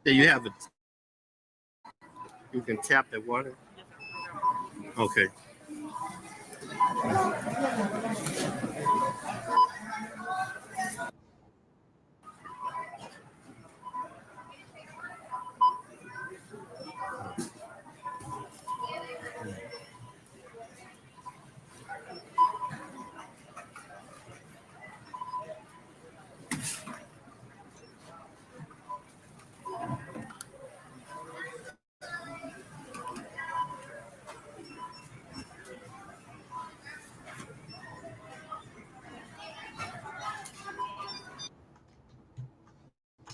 There you have it. You can tap the water. Okay.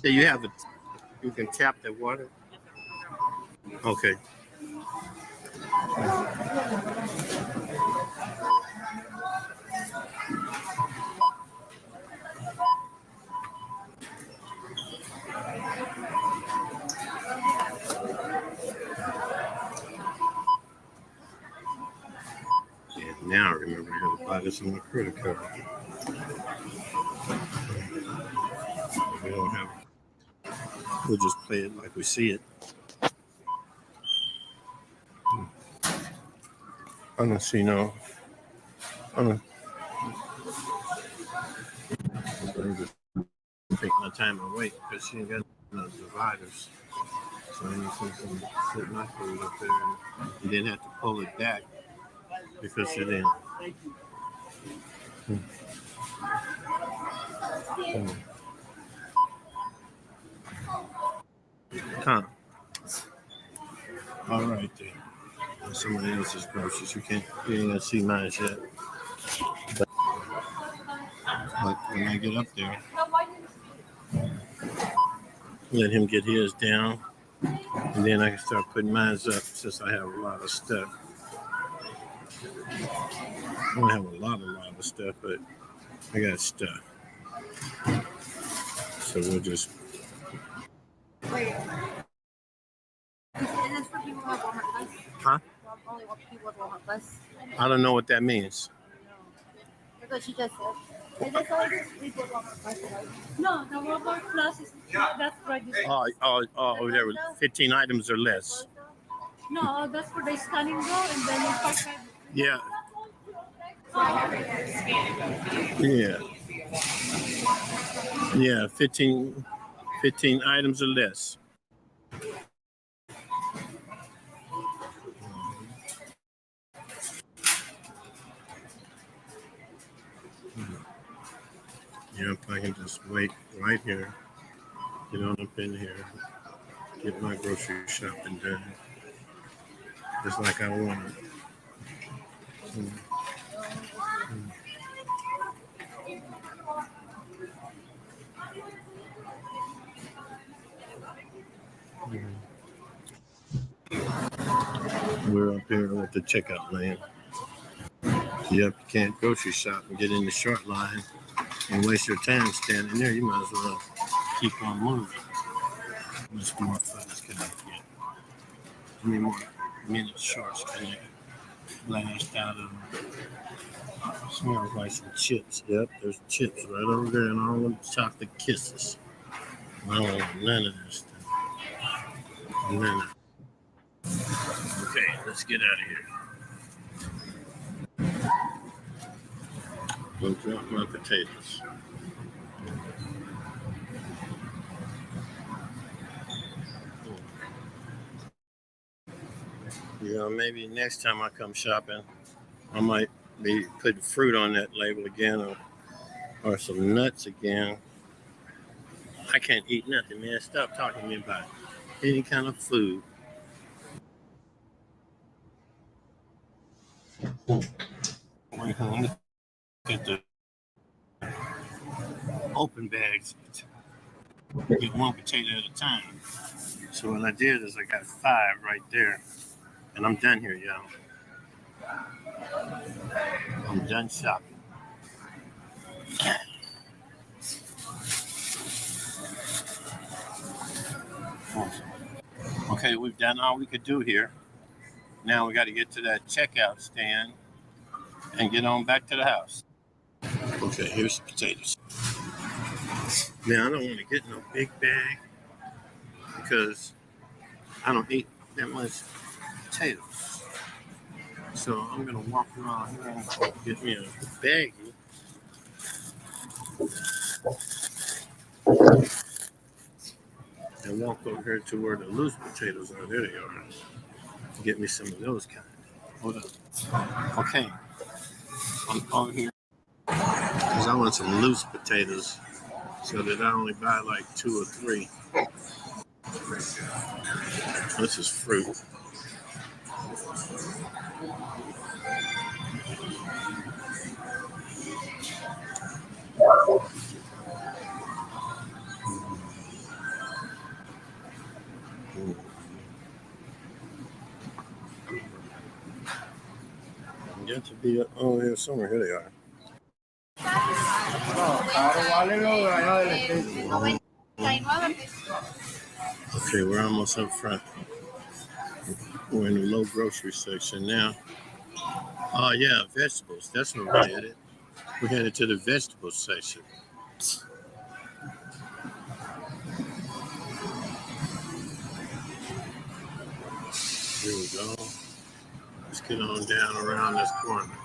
There you have it. You can tap the water. Okay. Yeah, now I remember how to buy this on my credit card. We don't have it. We'll just play it like we see it. I don't see no. I'm just take my time and wait because she ain't got no dividers. So I'm just gonna put my food up there and then have to pull it back because it didn't. Huh. All right then. That's somebody else's groceries. You ain't gonna see mine yet. But when I get up there, let him get his down, and then I can start putting mine up since I have a lot of stuff. I don't have a lot of stuff, but I got stuff. So we'll just. Wait. Is this for people who have Walmart Plus? Huh? Only people with Walmart Plus? I don't know what that means. That's what she just said. Is this only for people with Walmart Plus? No, the Walmart Plus is that's registered. Oh, there were 15 items or less. No, that's for the scanning though, and then you park. Yeah. Yeah. Yeah, 15 items or less. Yeah, if I can just wait right here, get on up in here, get my grocery shopping done, just like I wanted. We're up here with the checkout lane. Yep, you can't grocery shop and get in the short line and waste your time standing there. You might as well keep on moving. How much more fudge can I get? How many more minute shorts can I blast out of them? Smells like some chips. Yep, there's chips right over there and all them chocolate kisses. I don't want none of this stuff. None of it. Okay, let's get out of here. Go drop my potatoes. You know, maybe next time I come shopping, I might be putting fruit on that label again or some nuts again. I can't eat nothing, man. Stop talking to me about any kind of food. Wait, look at the open bags. Get one potato at a time. So what I did is I got 5 right there. And I'm done here, y'all. I'm done shopping. Okay, we've done all we could do here. Now we got to get to that checkout stand and get on back to the house. Okay, here's the potatoes. Now, I don't want to get no big bag because I don't eat that much potatoes. So I'm going to walk around here and get me a baggie. And walk over here to where the loose potatoes are. There they are. Get me some of those kind. Hold up. Okay. I'm over here because I want some loose potatoes so that I only buy like 2 or 3. This is fruit. Got to be over here somewhere. Here they are. Okay, we're almost up front. We're in the low grocery section now. Oh yeah, vegetables. That's where we're headed. We're headed to the vegetables section. Here we go. Let's get on down around this corner.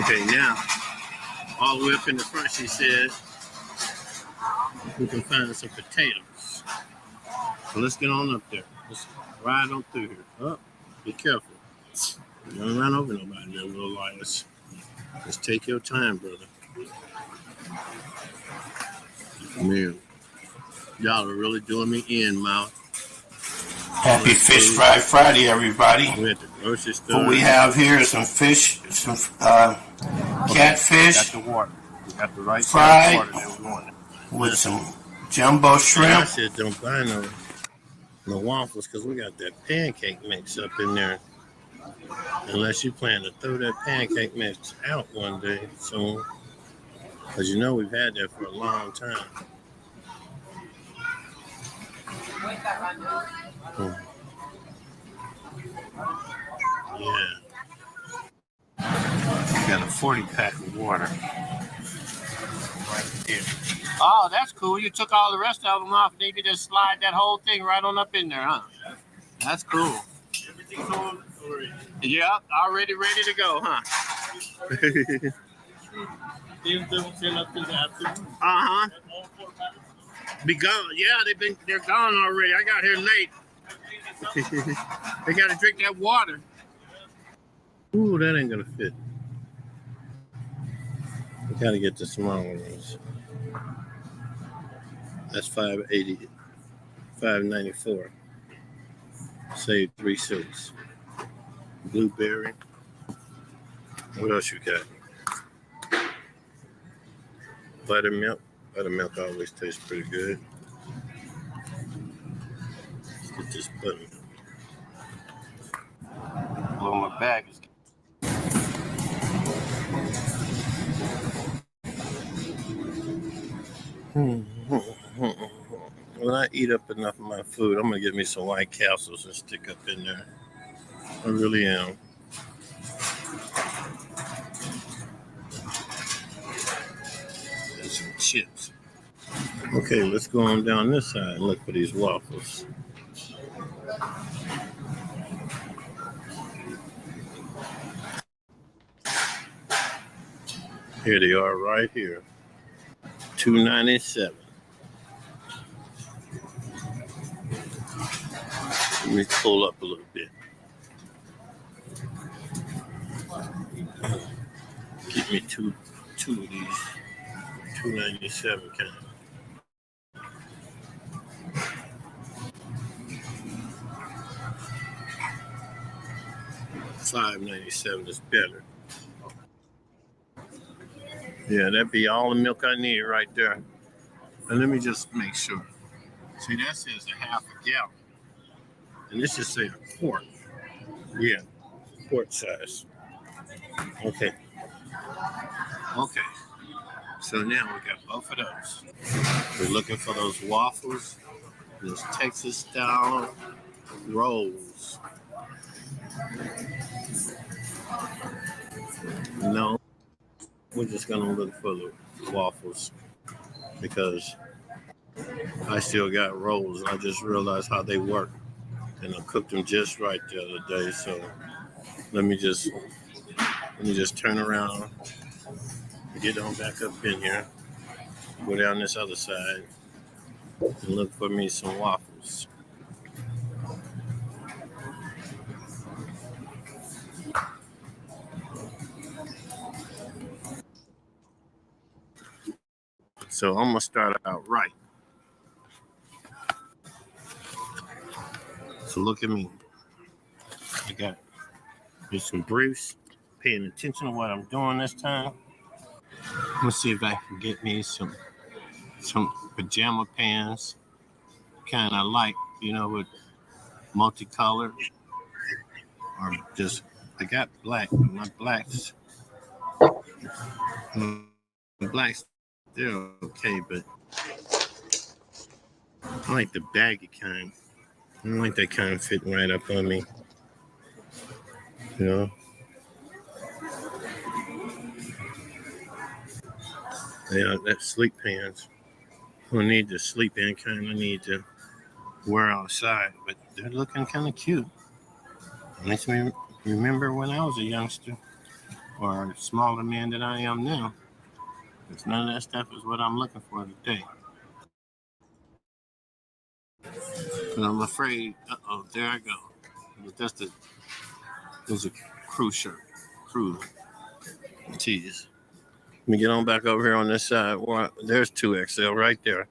Okay, now, all the way up in the front, she said, we can find some potatoes. So let's get on up there. Let's ride on through here. Oh, be careful. Don't run over nobody there, little liars. Just take your time, brother. Man, y'all are really doing me in, mouth. Happy Fish Fry Friday, everybody. We're at the grocery store. What we have here is some fish, some catfish. We got the water. We got the right fried water that we wanted. with some jumbo shrimp. I said don't buy no waffles because we got that pancake mix up in there. Unless you plan to throw that pancake mix out one day soon. Because you know we've had that for a long time. Yeah. Got a 40-pack of water. Right there. Oh, that's cool. You took all the rest of them off and you could just slide that whole thing right on up in there, huh? That's cool. Everything's on already. Yep, already ready to go, huh? Uh-huh. Be gone. Yeah, they're gone already. I got here late. They gotta drink that water. Ooh, that ain't gonna fit. We gotta get the small ones. That's $5.80, $5.94. Save 3 cents. Blueberry. What else you got? Buttermilk. Buttermilk always tastes pretty good. Let's get this buttermilk. Well, my bag is. When I eat up enough of my food, I'm gonna get me some White Castles and stick up in there. I really am. And some chips. Okay, let's go on down this side and look for these waffles. Here they are right here. $2.97. Let me pull up a little bit. Get me two of these. $2.97 kind. $5.97 is better. Yeah, that'd be all the milk I need right there. And let me just make sure. See, that says a half a gallon. And this just say a quart. Yeah, quart size. Okay. Okay. So now we got both of those. We're looking for those waffles, those Texas style rolls. No, we're just gonna look for the waffles because I still got rolls. I just realized how they work, and I cooked them just right the other day. So let me just turn around, get on back up in here, go down this other side, and look for me some waffles. So I'm gonna start out right. So look at me. I got some briefs, paying attention to what I'm doing this time. Let's see if I can get me some pajama pants, kind of like, with multicolored, or just, I got black, but my blacks, they're okay, but I like the baggy kind. I don't like that kind fitting right up on me, Yeah, that sleep pants. I don't need the sleep in kind. I need to wear outside, but they're looking kind of cute. Makes me remember when I was a youngster. or smaller man than I am now. Because none of that stuff is what I'm looking for today. But I'm afraid, there I go. There's a crew shirt. Crew tees. Let me get on back over here on this side. Well, there's 2XL right there.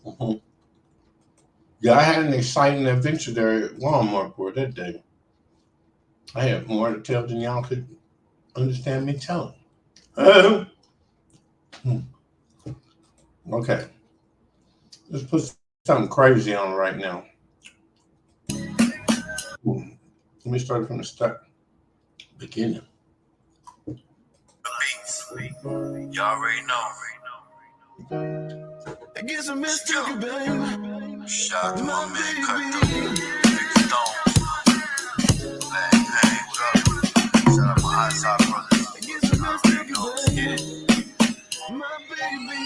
Mhm. Yeah, I had an exciting adventure there at Walmart for that day. I had more to tell than y'all could understand me telling. Okay, let's put something crazy on right now. Let me start from the start, beginning. You already know. I get some mystery, baby. Shout out to my man, Cut Big Stone. Bang, hey, what up? Shout out my high side brothers. I get some mystery, baby. My baby.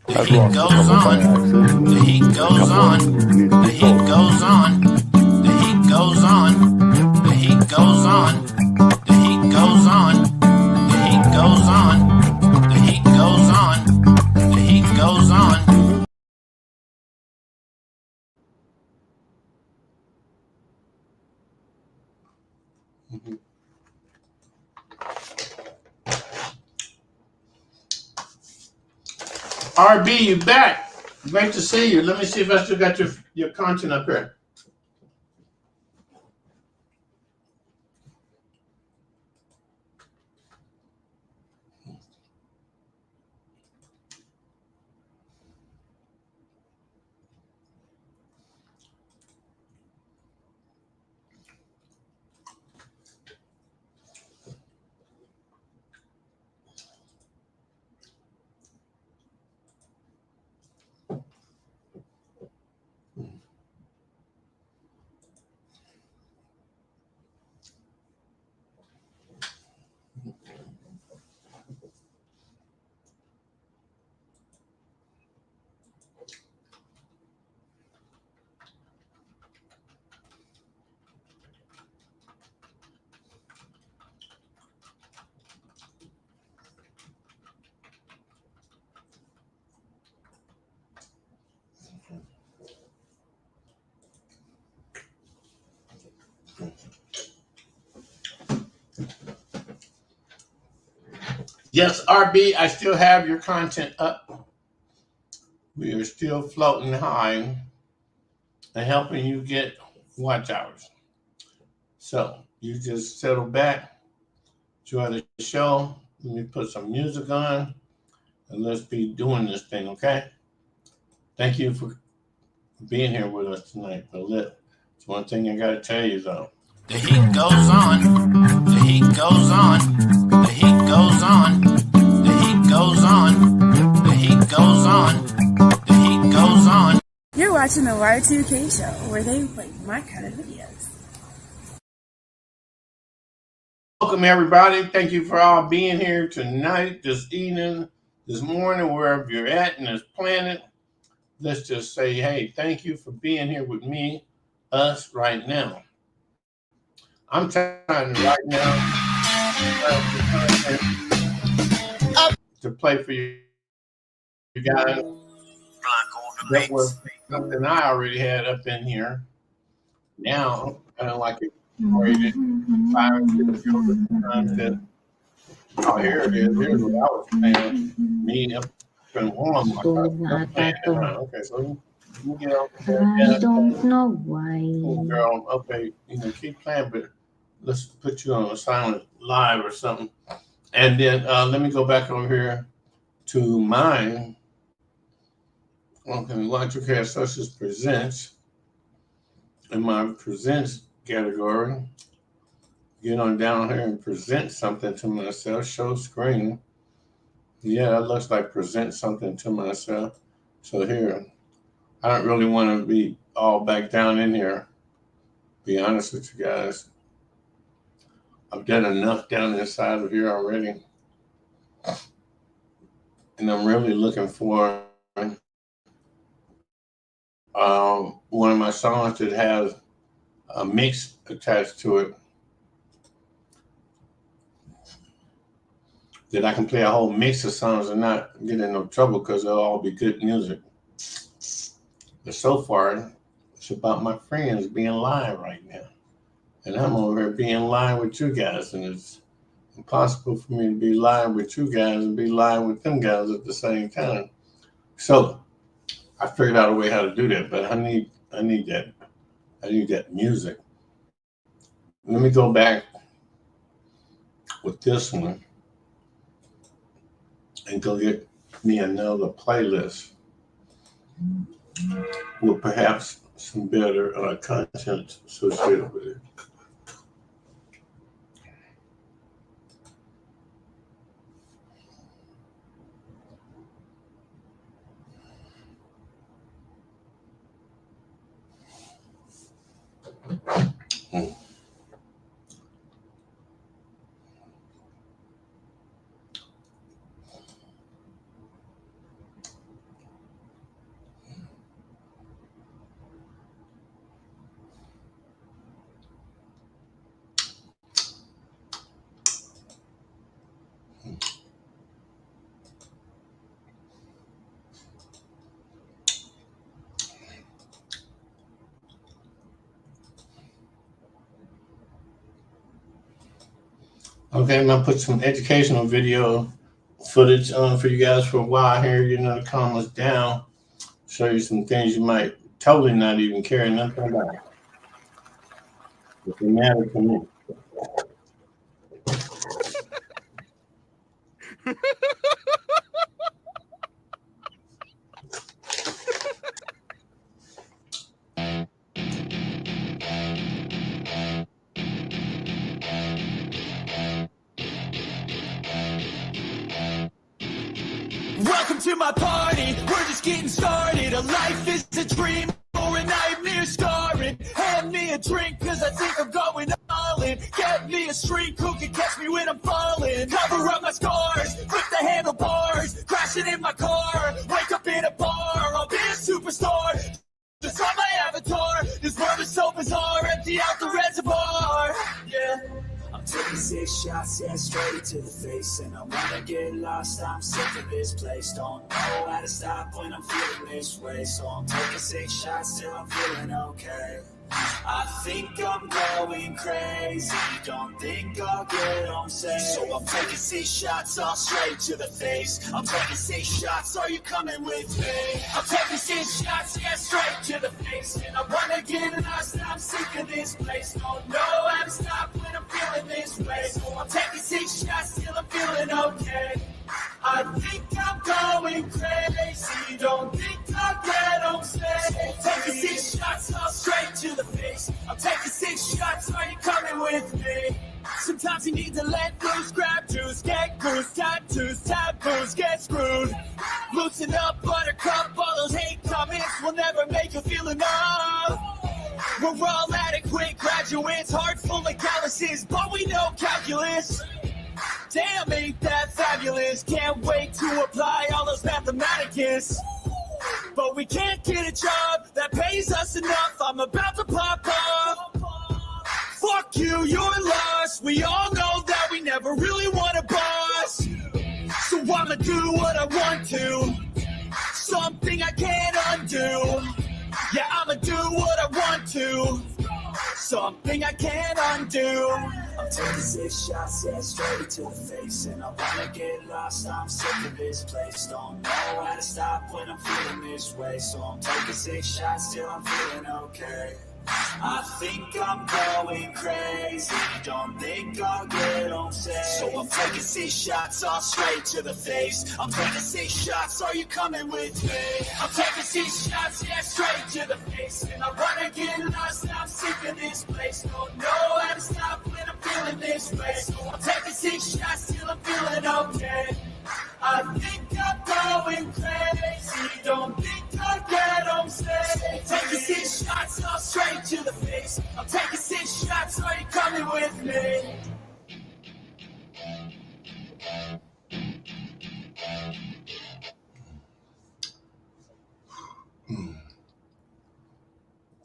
The heat goes on. The heat goes on. The heat goes on. The heat goes on. The heat goes on. The heat goes on. The heat goes on. The heat goes on. The heat goes on. RB, you back? Great to see you. Let me see if I still got your content up here. Yes, RB, I still have your content up. We are still floating high and helping you get watch hours. So you just settle back, enjoy the show. Let me put some music on and let's be doing this thing, okay? Thank you for being here with us tonight. But look, it's one thing I gotta tell you though. The heat goes on, the heat goes on, the heat goes on, the heat goes on, the heat goes on, the heat goes on. You're watching the Y2K show, where they play my kind of videos. Welcome everybody. Thank you for all being here tonight, this evening, this morning, wherever you're at in this planet. Let's just say, hey, thank you for being here with me, us right now. I'm trying right now to play for you guys. That was something I already had up in here. Now, I don't like it rated 5 and 6 times that. Oh, here it is. Here's what I was playing. Me up and warm. Okay, so you get over there. I don't know why. Oh, girl, okay, keep playing, but let's put you on a silent live or something. And then let me go back over here to mine. Okay, Y2K Associates Presents. In my Presents category, get on down here and present something to myself. Show screen. Yeah, that looks like present something to myself. So here, I don't really want to be all back down in here. Be honest with you guys. I've done enough down inside of here already. And I'm really looking for one of my songs that has a mix attached to it that I can play a whole mix of songs and not get in no trouble because they'll all be good music. But so far, it's about my friends being live right now. And I'm over here being live with you guys, and it's impossible for me to be live with you guys and be live with them guys at the same time. So I figured out a way how to do that, but I need that music. Let me go back with this one and go get me another playlist with perhaps some better content associated with it. Okay, I'm gonna put some educational video footage on for you guys for a while here. The comments down show you some things you might totally not even care nothing about. But they matter to me. Welcome to my party, we're just getting started. A life is a dream or a nightmare starring. Hand me a drink cause I think I'm going all in. Get me a shrink who can catch me when I'm falling. Cover up my scars, flip the handlebars. Crashing in my car, wake up in a bar. I'll be a superstar, just on my avatar. This world is so bizarre, empty out the reservoir. Yeah. I'm taking 6 shots, yeah, straight to the face. And I wanna get lost, I'm sick of this place. Don't know how to stop when I'm feeling this way. So I'm taking 6 shots till I'm feeling okay. I think I'm going crazy. Don't think I'll get on safe. So I'm taking 6 shots all straight to the face. I'm taking 6 shots, are you coming with me? I'm taking 6 shots, yeah, straight to the face. And I wanna get lost, I'm sick of this place. Don't know how to stop when I'm feeling this way. So I'm taking 6 shots till I'm feeling okay. I think I'm going crazy. Don't think I'll get on stage. Taking 6 shots all straight to the face. I'm taking 6 shots, are you coming with me? Sometimes you need to let loose, grab juice, get goose, tattoos, taboos, get screwed. Loosen up, buttercup, all those hate comments will never make you feel enough. We're all adequate graduates, heart full of calluses, but we know calculus. Damn, ain't that fabulous? Can't wait to apply all those mathematicus. But we can't get a job that pays us enough. I'm about to pop off. Fuck you, you're lost. We all know that we never really want a boss. So I'ma do what I want to. Something I can't undo. Yeah, I'ma do what I want to. Something I can't undo. I'm taking 6 shots, yeah, straight to the face. And I wanna get lost, I'm sick of this place. Don't know how to stop when I'm feeling this way. So I'm taking 6 shots till I'm feeling okay. I think I'm going crazy. Don't think I'll get on safe. So I'm taking 6 shots all straight to the face. I'm taking 6 shots, are you coming with me? I'm taking 6 shots, yeah, straight to the face. And I wanna get lost, I'm sick of this place. Don't know how to stop when I'm feeling this way. So I'm taking 6 shots till I'm feeling okay. I think I'm going crazy. Don't think I'll get on stage. Taking 6 shots all straight to the face. I'm taking 6 shots, are you coming with me?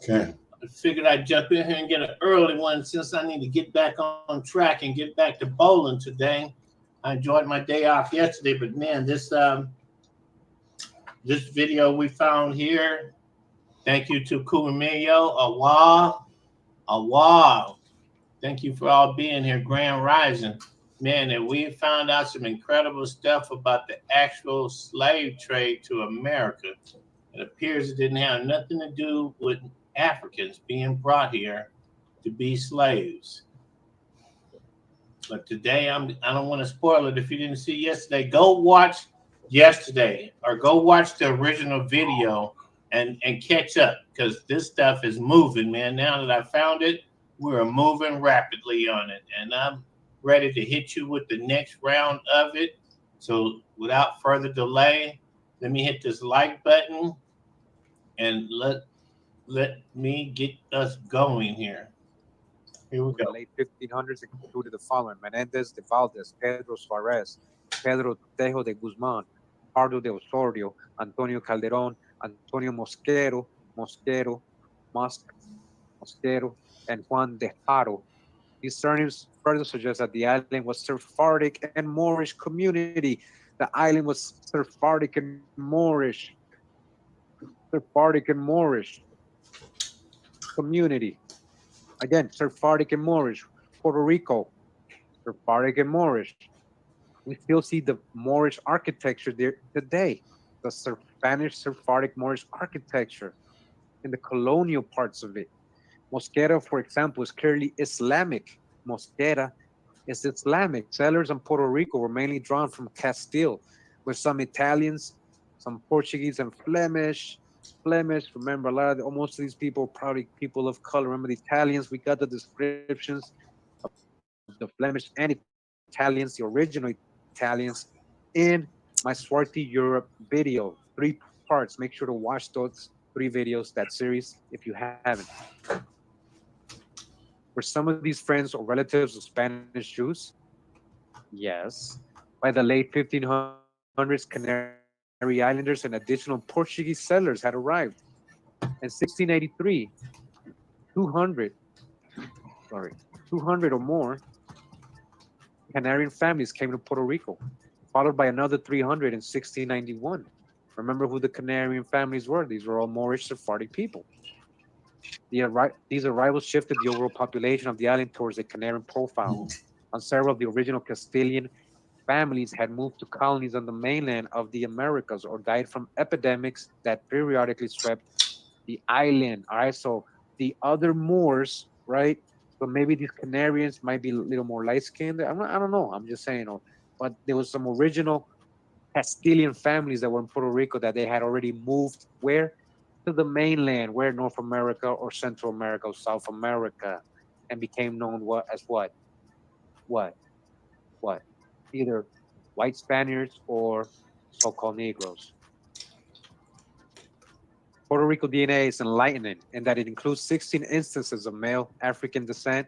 Okay. I figured I'd jump in here and get an early one since I need to get back on track and get back to bowling today. I enjoyed my day off yesterday, but man, this video we found here, thank you to Kumameyo, Awa. Thank you for all being here, Grand Rising. Man, and we found out some incredible stuff about the actual slave trade to America. It appears it didn't have nothing to do with Africans being brought here to be slaves. But today, I don't want to spoil it. If you didn't see yesterday, go watch yesterday or go watch the original video and catch up, because this stuff is moving, man. Now that I found it, we're moving rapidly on it. And I'm ready to hit you with the next round of it. So without further delay, let me hit this like button and let me get us going here. Here we go. The late 1500s included the following: Menendez de Valdez, Pedro Suarez, Pedro Tejo de Guzman, Pardo de Osorio, Antonio Calderon, Antonio Mosquero, and Juan de Haro. These surnames further suggest that the island was Sephardic and Moorish community. The island was Sephardic and Moorish community. Again, Sephardic and Moorish. Puerto Rico, Sephardic and Moorish. We still see the Moorish architecture there today. the Spanish Sephardic Moorish architecture in the colonial parts of it. Mosquera, for example, is clearly Islamic. Mosquera is Islamic. Settlers in Puerto Rico were mainly drawn from Castile, with some Italians, some Portuguese, and Flemish. Flemish, remember, a lot of most of these people probably people of color. Remember the Italians? We got the descriptions of the Flemish and Italians, the original Italians, in my Swarty Europe video. 3 parts. Make sure to watch those 3 videos, that series, if you haven't. Were some of these friends or relatives of Spanish Jews? Yes. By the late 1500s, Canary Islanders and additional Portuguese settlers had arrived. In 1683, 200, sorry, 200 or more Canarian families came to Puerto Rico, followed by another 300 in 1691. Remember who the Canarian families were? These were all Moorish Sephardic people. These arrivals shifted the overall population of the island towards a Canarian profile. On several of the original Castilian families had moved to colonies on the mainland of the Americas or died from epidemics that periodically swept the island. All right, so the other Moors, right? So maybe these Canarians might be a little more light skinned. I don't know. I'm just saying. But there was some original Castilian families that were in Puerto Rico that they had already moved where to the mainland, where North America or Central America or South America, and became known what what either white Spaniards or so-called Negroes. Puerto Rico DNA is enlightening in that it includes 16 instances of male African descent.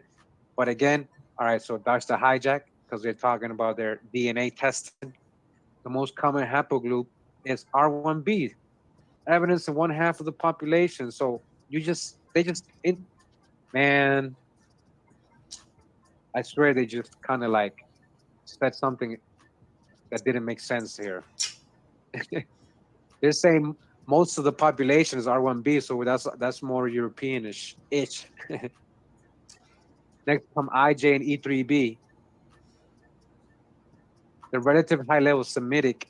But again, all right, so that's the hijack because they're talking about their DNA testing. The most common haplogroup is R1b, evidence in 1/2 of the population. So man, I swear they just kind of like said something that didn't make sense here. They're saying most of the population is R1b, so that's more Europeanish. Next come IJ and E3b. The relative high level Semitic,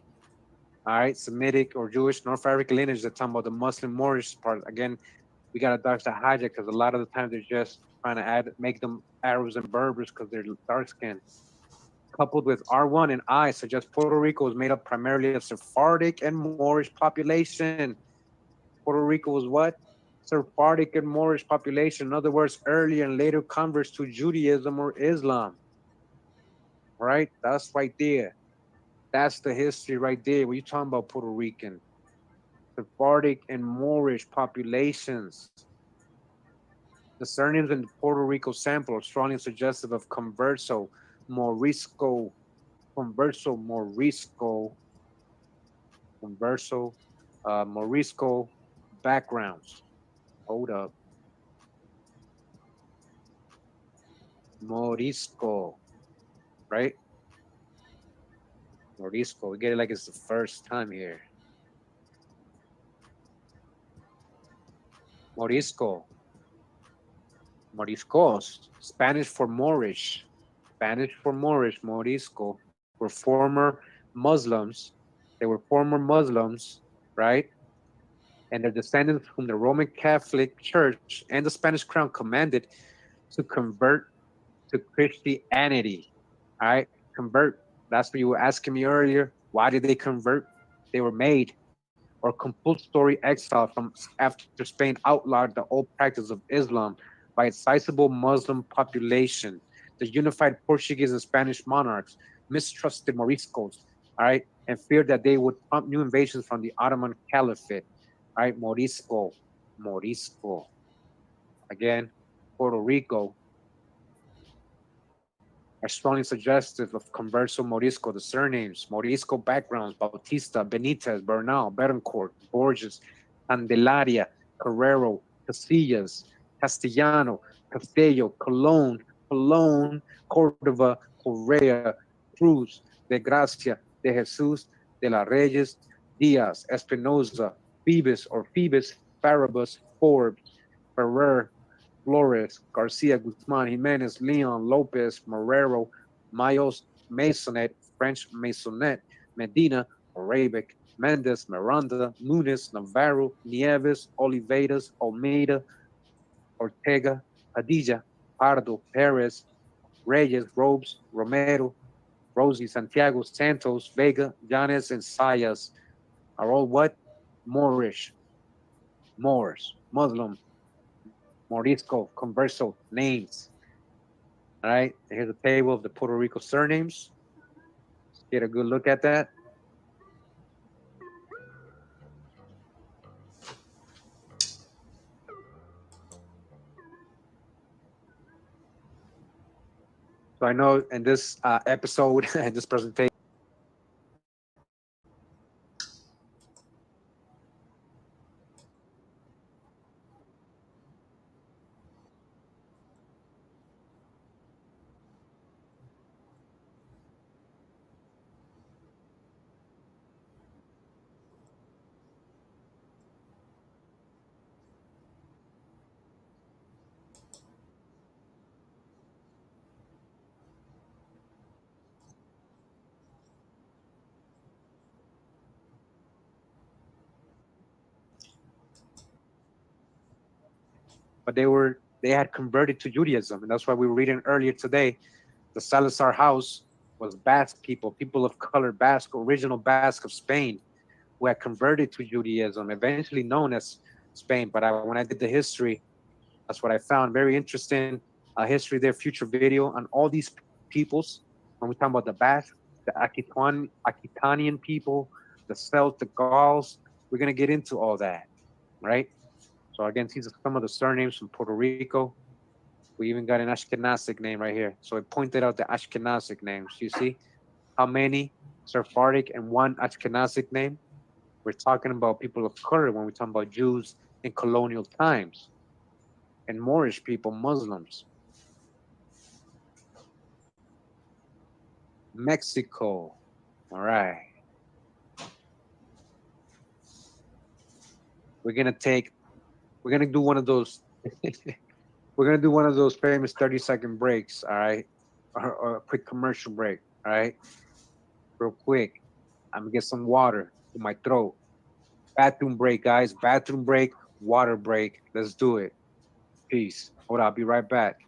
all right, Semitic or Jewish North African lineage that talking about the Muslim Moorish part. Again, we got to dodge the hijack because a lot of the time they're just trying to make them Arabs and Berbers because they're dark skinned. Coupled with R1 and I suggest Puerto Rico was made up primarily of Sephardic and Moorish population. Puerto Rico was what? Sephardic and Moorish population. In other words, earlier and later converts to Judaism or Islam. Right? That's right there. That's the history right there. What you talking about, Puerto Rican? Sephardic and Moorish populations. The surnames in the Puerto Rico sample are strongly suggestive of Morisco, Converso, Morisco backgrounds. Hold up. Morisco, right? Morisco. We get it like it's the first time here. Morisco. Moriscos. Spanish for Moorish. Spanish for Moorish, Morisco, were former Muslims. They were former Muslims, right? And their descendants whom the Roman Catholic Church and the Spanish crown commanded to convert to Christianity. All right, convert. That's what you were asking me earlier. Why did they convert? They were made or compulsory exile from after Spain outlawed the old practice of Islam by its sizable Muslim population. The unified Portuguese and Spanish monarchs mistrusted Moriscos, all right, and feared that they would prompt new invasions from the Ottoman Caliphate. All right, Morisco. Again, Puerto Rico are strongly suggestive of Converso Morisco. The surnames, Morisco backgrounds, Bautista, Benitez, Bernal, Betancourt, Borges, Candelaria, Carrero, Casillas, Castellano, Castello, Colón, Cordova, Correa, Cruz, De Gracia, De Jesus, De la Reyes, Diaz, Espinoza, Phoebus, Farabus, Forbes, Ferrer, Flores, Garcia, Guzman, Jimenez, Leon, Lopez, Marrero, Mayos, Masonet, French Masonet, Medina, Arabic, Mendez, Miranda, Nunes, Navarro, Nieves, Oliveras, Almeida, Ortega, Padilla, Pardo, Perez, Reyes, Robes, Romero, Rosie, Santiago, Santos, Vega, Llanes, and Sayas are all what? Moorish, Moors, Muslim, Morisco, Converso, names. All right, here's a table of the Puerto Rico surnames. Let's get a good look at that. So I know in this episode, in this presentation, but they had converted to Judaism, and that's why we were reading earlier today. The Salazar house was Basque people, people of color, Basque, original Basque of Spain, who had converted to Judaism, eventually known as Spain. But when I did the history, that's what I found very interesting. History there, future video on all these peoples. When we talk about the Basque, the Aquitanian people, the Celts, the Gauls, we're gonna get into all that, right? So again, these are some of the surnames from Puerto Rico. We even got an Ashkenazic name right here. So I pointed out the Ashkenazic names. You see how many Sephardic and one Ashkenazic name? We're talking about people of color when we talk about Jews in colonial times and Moorish people, Muslims. Mexico. All right. We're gonna take. We're gonna do one of those. We're gonna do one of those famous 30-second breaks. All right, or a quick commercial break. All right, real quick. I'm gonna get some water to my throat. Bathroom break, guys. Bathroom break. Water break. Let's do it. Peace. Hold on. I'll be right back.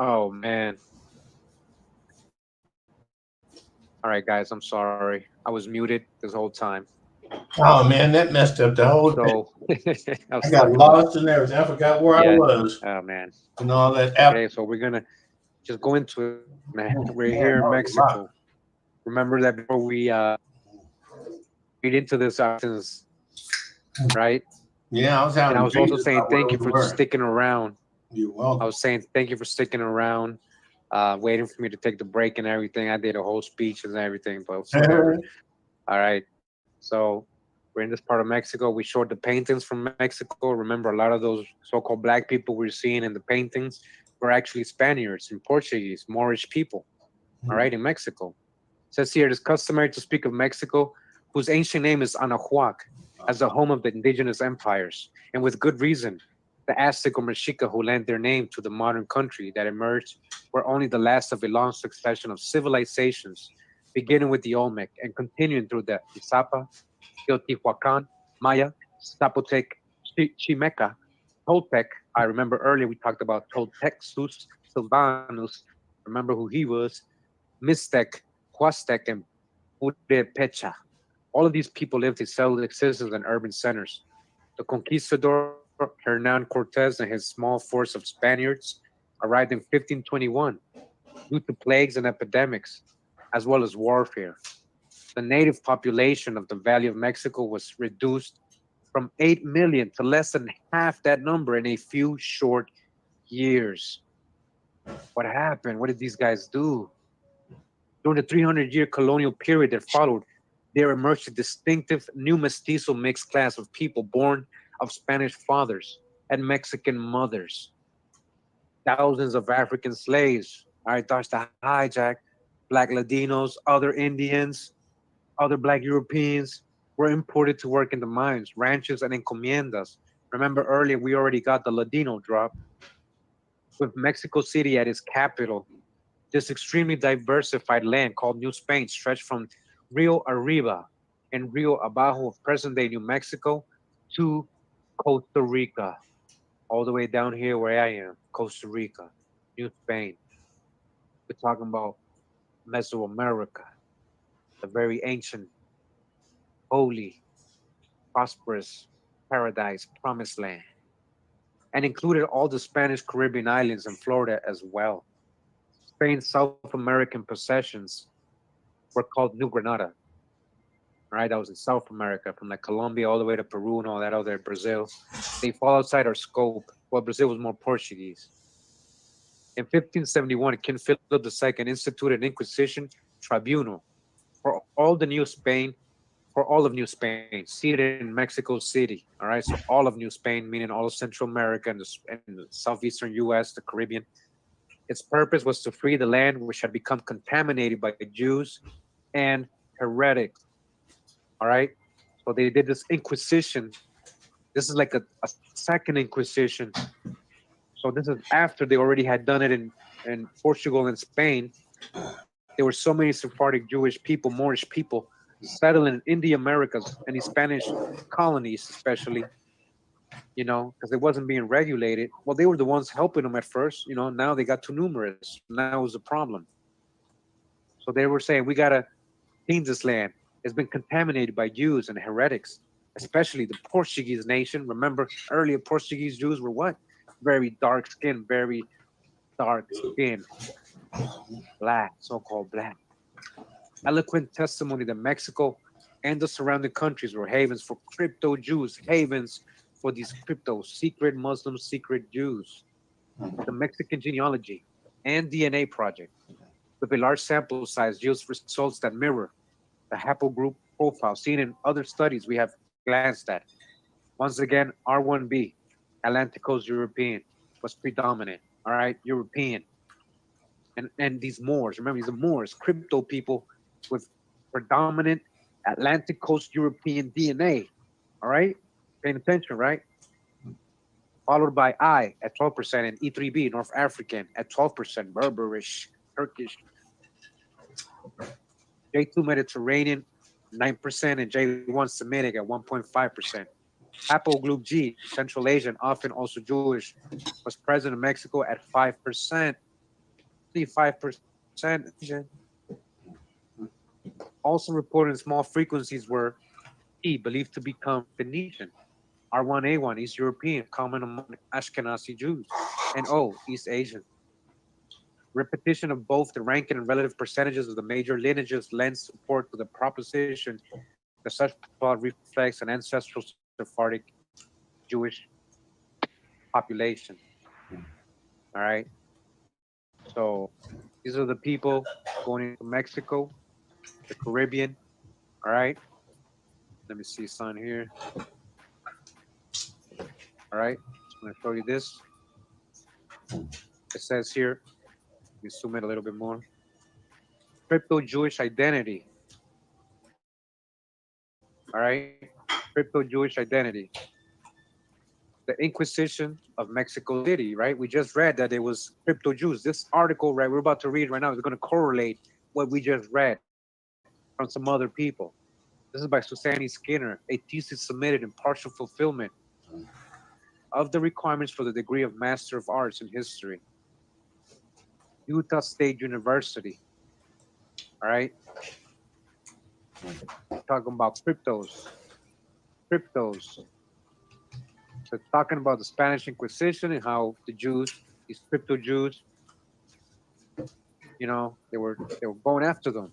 Oh man. All right, guys, I'm sorry. I was muted this whole time. Oh man, that messed up the whole thing. So I was I got talking lost and everything. I forgot where I yeah. was Oh man. and all that. Okay, so we're gonna just go into it, man. We're Man, here that in was a lot. Mexico. Remember that before we get into this since, right? Yeah, I was And having I was also dreams saying about where thank we you for were. sticking around. You're I welcome. was saying thank you for sticking around, waiting for me to take the break and everything. I did a whole speech and everything, but whatever. All right. So we're in this part of Mexico. We showed the paintings from Mexico. Remember, a lot of those so-called black people we're seeing in the paintings were actually Spaniards and Portuguese, Moorish people. All right, in Mexico. It says here it is customary to speak of Mexico, whose ancient name is Anahuac, as the home of the indigenous empires, and with good reason. The Aztec or Mexica who lent their name to the modern country that emerged were only the last of a long succession of civilizations, beginning with the Olmec and continuing through the Izapa, Teotihuacan, Maya, Zapotec, Chimeca, Toltec. I remember earlier we talked about Toltecsus Silvanus. Remember who he was? Mixtec, Huastec, and Purepecha. All of these people lived in settled existence in urban centers. The conquistador Hernan Cortez and his small force of Spaniards arrived in 1521 due to plagues and epidemics, as well as warfare. The native population of the Valley of Mexico was reduced from 8 million to less than half that number in a few short years. What happened? What did these guys do? During the 300-year colonial period that followed, there emerged a distinctive new mestizo mixed class of people born of Spanish fathers and Mexican mothers. Thousands of African slaves, all right, starts to hijack Black Latinos, other Indians, other Black Europeans. were imported to work in the mines, ranches, and encomiendas. Remember earlier, we already got the Ladino drop. With Mexico City at its capital, this extremely diversified land called New Spain stretched from Rio Arriba and Rio Abajo of present-day New Mexico to Costa Rica, all the way down here where I am, Costa Rica, New Spain. We're talking about Mesoamerica, the very ancient, holy, prosperous paradise, promised land, and included all the Spanish Caribbean islands and Florida as well. Spain's South American possessions were called New Granada. Right, that was in South America, from like Colombia all the way to Peru and all that other Brazil. They fall outside our scope. Well, Brazil was more Portuguese. In 1571, King Philip II instituted an Inquisition tribunal for all the New Spain, for all of New Spain, seated in Mexico City. All right, so all of New Spain, meaning all of Central America and the southeastern U.S., the Caribbean. Its purpose was to free the land which had become contaminated by Jews and heretics. All right, so they did this Inquisition. This is like a second Inquisition. So this is after they already had done it in Portugal and Spain. There were so many Sephardic Jewish people, Moorish people, settling in the Americas and the Spanish colonies, especially, you know, because it wasn't being regulated. Well, they were the ones helping them at first, you know. Now they got too numerous. Now it was a problem. So they were saying, we got to clean this land. It's been contaminated by Jews and heretics, especially the Portuguese nation. Remember, earlier Portuguese Jews were what? Very dark skin, very dark skin, black, so-called black. Eloquent testimony that Mexico and the surrounding countries were havens for crypto Jews, havens for these crypto secret Muslim secret Jews. The Mexican genealogy and DNA project, with a large sample size, yields results that mirror the haplogroup profile seen in other studies we have glanced at. Once again, R1b, Atlantic Coast European, was predominant. All right, European. And these Moors, remember, these are Moors, crypto people with predominant Atlantic Coast European DNA. All right, paying attention, right? Followed by I at 12% and E3B, North African, at 12%, Berberish, Turkish. J2 Mediterranean, 9%, and J1 Semitic at 1.5%. Haplogroup G, Central Asian, often also Jewish, was present in Mexico at 5%. 5%. Also reported in small frequencies were E, believed to become Phoenician, R1A1, East European, common among Ashkenazi Jews, and O, East Asian. Repetition of both the ranking and relative percentages of the major lineages lends support to the proposition that such plot reflects an ancestral Sephardic Jewish population. All right. So these are the people going into Mexico, the Caribbean. All right. Let me see sign here. All right. I'm going to show you this. It says here, let me zoom in a little bit more. Crypto-Jewish identity. All right. Crypto-Jewish identity. The Inquisition of Mexico City, right? We just read that it was crypto Jews. This article, right, we're about to read right now is going to correlate what we just read from some other people. This is by Susanne Skinner, a thesis submitted in partial fulfillment of the requirements for the degree of Master of Arts in History. Utah State University. All right. Talking about cryptos. Cryptos. So it's talking about the Spanish Inquisition and how the Jews, these crypto Jews, you know, they were going after them.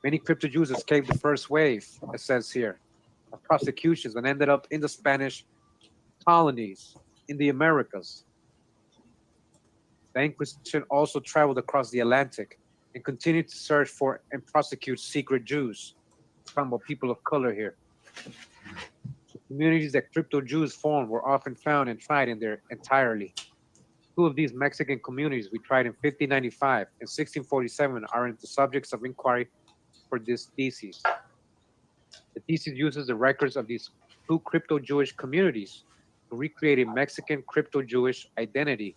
Many crypto Jews escaped the first wave, it says here, of prosecutions and ended up in the Spanish colonies in the Americas. The Inquisition also traveled across the Atlantic and continued to search for and prosecute secret Jews. We're talking about people of color here. The communities that crypto Jews formed were often found and tried in their entirety. Two of these Mexican communities we tried in 1595 and 1647 are the subjects of inquiry for this thesis. The thesis uses the records of these two crypto-Jewish communities to recreate a Mexican crypto-Jewish identity,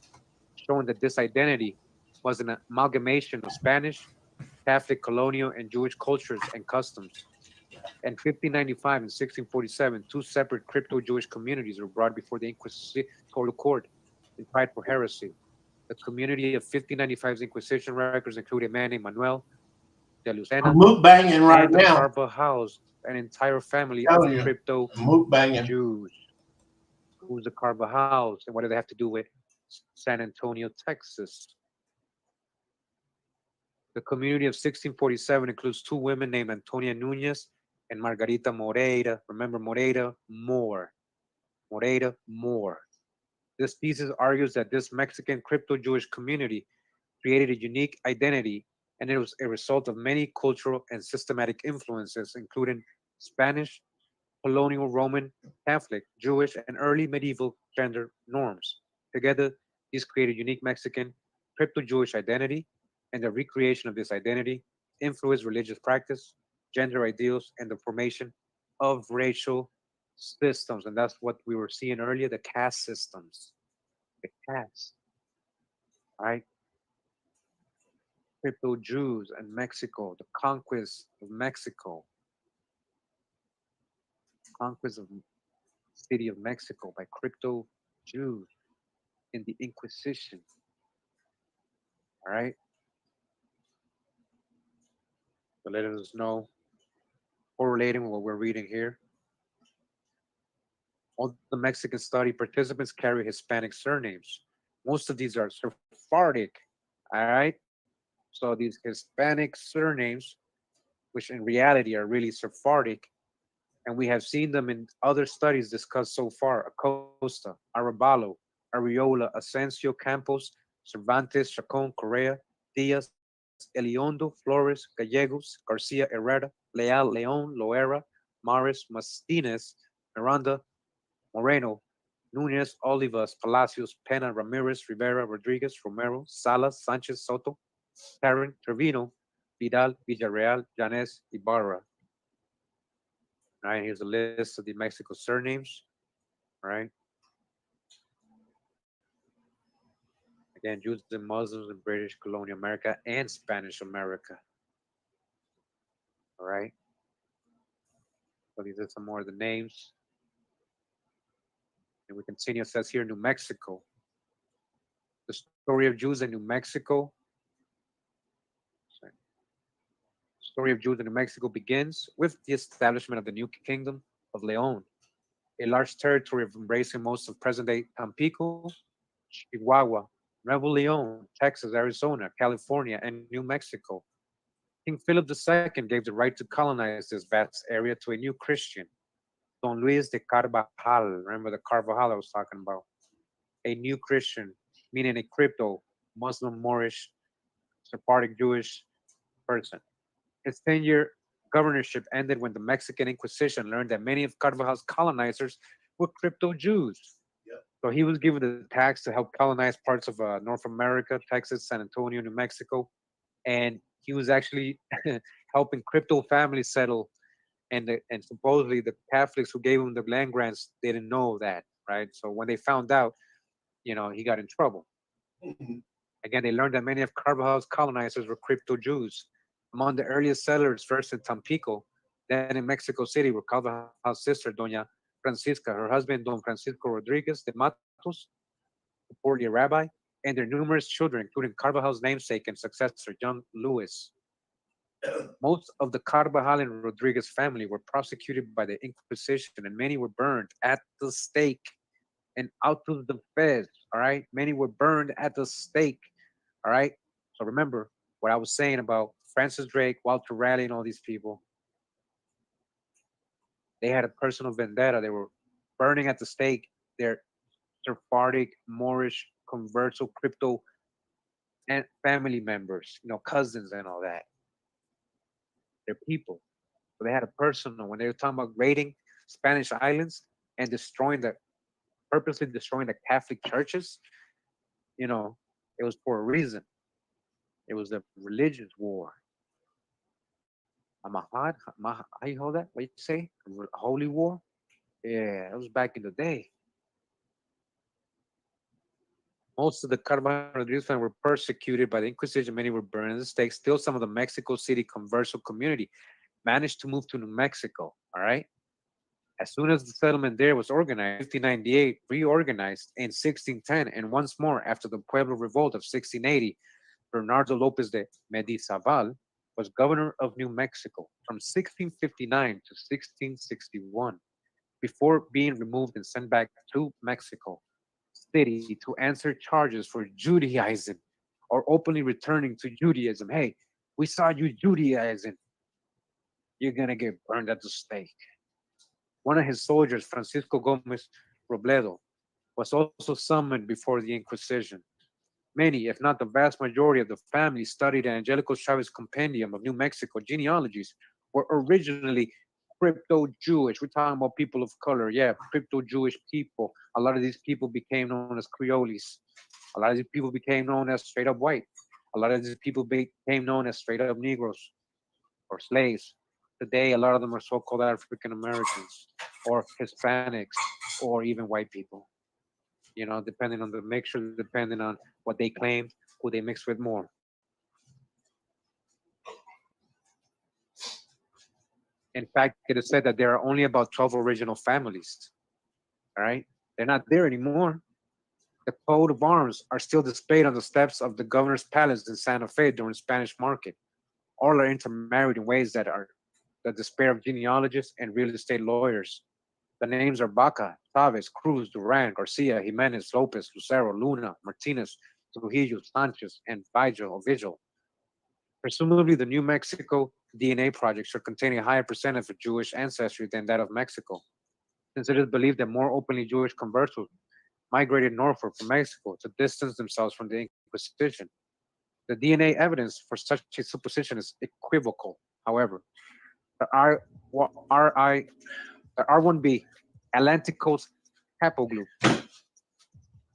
showing that this identity was an amalgamation of Spanish, Catholic, colonial, and Jewish cultures and customs. In 1595 and 1647, two separate crypto-Jewish communities were brought before the Inquisitorial Court and tried for heresy. The community of 1595's Inquisition records include a man named Manuel de I'm Lucena mukbanging right and the now. Carvajals, an entire family of Telling you, crypto I'm mukbanging. Jews. Who's the Carvajals and what do they have to do with San Antonio, Texas? The community of 1647 includes two women named Antonia Nunez and Margarita Moreira. Remember Moreira? More. Moreira, more. This thesis argues that this Mexican crypto-Jewish community created a unique identity, and it was a result of many cultural and systematic influences, including Spanish, colonial Roman, Catholic, Jewish, and early medieval gender norms. Together, these created unique Mexican crypto-Jewish identity, and the recreation of this identity influenced religious practice, gender ideals, and the formation of racial systems. And that's what we were seeing earlier, the caste systems. The caste, right? Crypto Jews and Mexico, the conquest of Mexico, conquest of the city of Mexico by crypto Jews in the Inquisition. All right. So let us know, correlating with what we're reading here. All the Mexican study participants carry Hispanic surnames. Most of these are Sephardic. All right. So these Hispanic surnames, which in reality are really Sephardic, and we have seen them in other studies discussed so far: Acosta, Arevalo, Ariola, Asensio, Campos, Cervantes, Chacon, Correa, Diaz, Eliondo, Flores, Gallegos, Garcia, Herrera, Leal, Leon, Loera, Maris, Mastines, Miranda, Moreno, Nunez, Olivas, Palacios, Pena, Ramirez, Rivera, Rodriguez, Romero, Salas, Sanchez, Soto, Tarrant, Trevino, Vidal, Villarreal, Llanes, Ibarra. All right, here's a list of the Mexico surnames. All right. Again, Jews and Muslims in British colonial America and Spanish America. All right. So these are some more of the names. And we continue. It says here New Mexico. The story of Jews in New Mexico. Sorry. The story of Jews in New Mexico begins with the establishment of the new kingdom of Leon, a large territory of embracing most of present-day Tampico, Chihuahua, Nuevo Leon, Texas, Arizona, California, and New Mexico. King Philip II gave the right to colonize this vast area to a new Christian, Don Luis de Carvajal. Remember the Carvajal I was talking about? A new Christian, meaning a crypto, Muslim, Moorish, Sephardic Jewish person. His 10-year governorship ended when the Mexican Inquisition learned that many of Carvajal's colonizers were crypto Jews. So he was given the tax to help colonize parts of North America, Texas, San Antonio, New Mexico, and he was actually helping crypto families settle. And supposedly the Catholics who gave him the land grants didn't know that, right? So when they found out, he got in trouble. Again, they learned that many of Carvajal's colonizers were crypto Jews. Among the earliest settlers, first in Tampico, then in Mexico City, were Carvajal's sister, Doña Francisca, her husband, Don Francisco Rodriguez de Matos, reportedly a rabbi, and their numerous children, including Carvajal's namesake and successor, John Lewis. Most of the Carvajal and Rodriguez family were prosecuted by the Inquisition, and many were burned at the stake and out to the feds. All right, many were burned at the stake. All right, so remember what I was saying about Francis Drake, Walter Raleigh, and all these people. They had a personal vendetta. They were burning at the stake their Sephardic, Moorish, converts, or crypto and family members, cousins and all that. Their people. So they had a personal, when they were talking about raiding Spanish islands and purposely destroying the Catholic churches, it was for a reason. It was a religious war. A Mahad, how you hold that? What you say? Holy War? Yeah, that was back in the day. Most of the Carbon Rodriguez family were persecuted by the Inquisition. Many were burned at the stake. Still, some of the Mexico City converso community managed to move to New Mexico. All right. As soon as the settlement there was organized, 1598, reorganized in 1610, and once more after the Pueblo Revolt of 1680, Bernardo Lopez de Mendizábal was governor of New Mexico from 1659 to 1661 before being removed and sent back to Mexico City to answer charges for Judaizing or openly returning to Judaism. Hey, we saw you Judaizing. You're going to get burned at the stake. One of his soldiers, Francisco Gomez Robledo, was also summoned before the Inquisition. Many, if not the vast majority of the families studied in Angelico Chavez's Compendium of New Mexico genealogies were originally crypto-Jewish. We're talking about people of color. Yeah, crypto-Jewish people. A lot of these people became known as Creoles. A lot of these people became known as straight up white. A lot of these people became known as straight up Negroes or slaves. Today, a lot of them are so-called African Americans or Hispanics or even white people. Depending on the mixture, depending on what they claimed, who they mixed with more. In fact, it is said that there are only about 12 original families. All right. They're not there anymore. The coat of arms are still displayed on the steps of the governor's palace in Santa Fe during Spanish market. All are intermarried in ways that are the despair of genealogists and real estate lawyers. The names are Baca, Chavez, Cruz, Duran, Garcia, Jimenez, Lopez, Lucero, Luna, Martinez, Trujillo, Sanchez, and Vigil. Presumably, the New Mexico DNA project should contain a higher percentage of Jewish ancestry than that of Mexico, since it is believed that more openly Jewish converts migrated northward from Mexico to distance themselves from the Inquisition. The DNA evidence for such a supposition is equivocal. However, the R1b Atlantic Coast haplogroup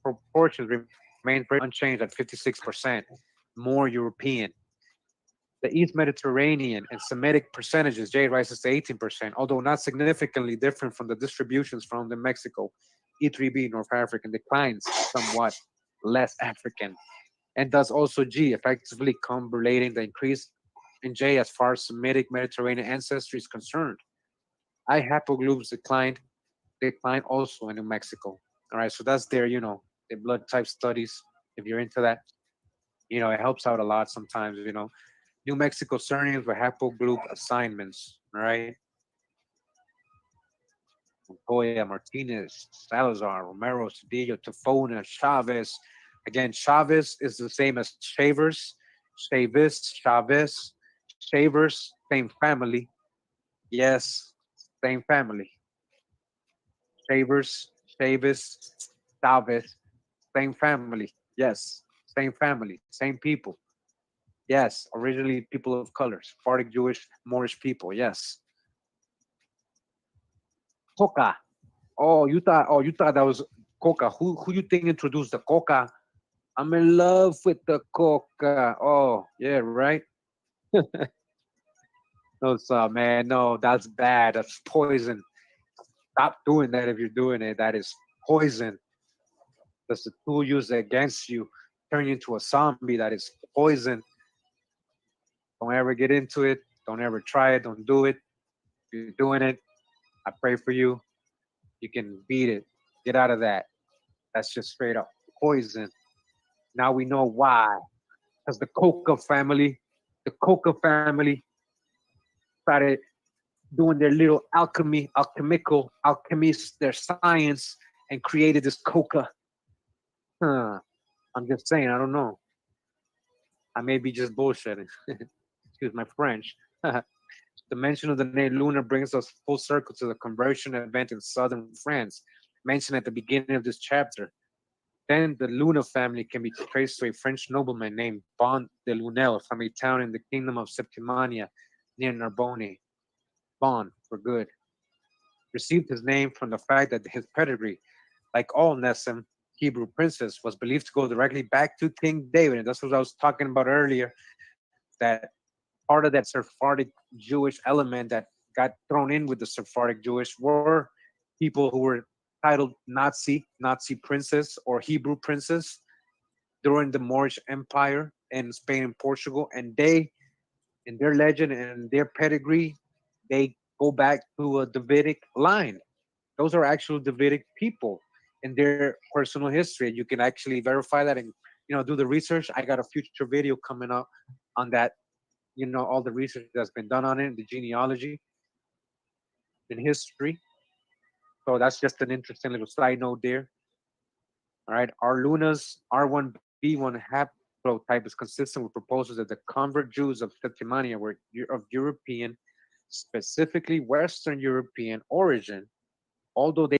proportions remain very unchanged at 56%, more European. The East Mediterranean and Semitic percentages, J rises to 18%, although not significantly different from the distributions from the Mexico. E3b, North African, declines somewhat less African, and thus also G, effectively correlating the increase in J as far as Semitic Mediterranean ancestry is concerned. I haplogroups decline also in New Mexico. All right, so that's their blood type studies. If you're into that, it helps out a lot sometimes. New Mexico surnames with haplogroup assignments. All right, Montoya, Martinez, Salazar, Romero, Cedillo, Tafona, Chavez. Again, Chavez is the same as Shavers, Chavez, Shavers, same family. Yes, same family. Shavers, Chavez, Chavez, same family. Yes, same family, same people. Yes, originally people of color, Sephardic Jewish, Moorish people. Yes. Coca. Oh, you thought that was Coca. Who you think introduced the Coca? I'm in love with the Coca. Oh, yeah, right. No, man. No, that's bad. That's poison. Stop doing that if you're doing it. That is poison. That's the tool used against you, turn you into a zombie. That is poison. Don't ever get into it. Don't ever try it. Don't do it. If you're doing it, I pray for you. You can beat it. Get out of that. That's just straight up poison. Now we know why. Because the Coca family started doing their little alchemists, their science, and created this Coca. Huh. I'm just saying, I don't know. I may be just bullshitting. Excuse my French. The mention of the name Luna brings us full circle to the conversion event in southern France, mentioned at the beginning of this chapter. Then the Luna family can be traced to a French nobleman named Bon de Lunel from a town in the kingdom of Septimania near Narbonne. Bon, for good. Received his name from the fact that his pedigree, like all Nesem Hebrew princes, was believed to go directly back to King David. And that's what I was talking about earlier, that part of that Sephardic Jewish element that got thrown in with the Sephardic Jewish were people who were titled Nazi princes or Hebrew princes during the Moorish Empire in Spain and Portugal, and they, in their legend and their pedigree, they go back to a Davidic line. Those are actual Davidic people in their personal history. You can actually verify that and do the research. I got a future video coming up on that. All the research that's been done on it, the genealogy in history. So that's just an interesting little side note there. All right, our Luna's R1B1 haplotype is consistent with proposals that the convert Jews of Septimania were of European, specifically Western European origin, although they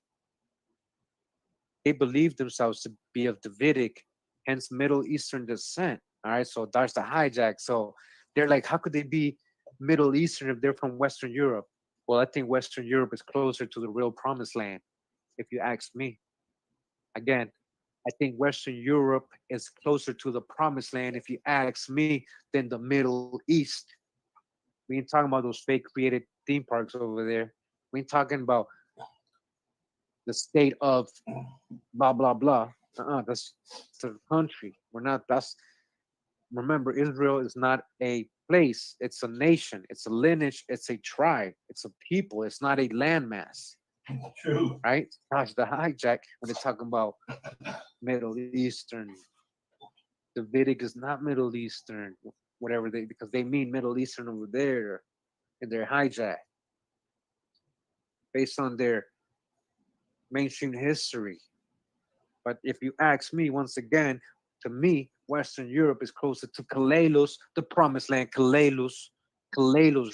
believed themselves to be of Davidic, hence Middle Eastern descent. All right, so that's the hijack. So they're like, how could they be Middle Eastern if they're from Western Europe? Well, I think Western Europe is closer to the real promised land, if you ask me. Again, I think Western Europe is closer to the promised land, if you ask me, than the Middle East. We ain't talking about those fake created theme parks over there. We ain't talking about the state of blah, blah, blah. That's the country. We're not, remember, Israel is not a place. It's a nation. It's a lineage. It's a tribe. It's a people. It's not a landmass. True. Right? Gosh, the hijack when they're talking about Middle Eastern. Davidic is not Middle Eastern, because they mean Middle Eastern over there in their hijack. Based on their mainstream history. But if you ask me, once again, to me, Western Europe is closer to Kalelos, the promised land. Kalelos,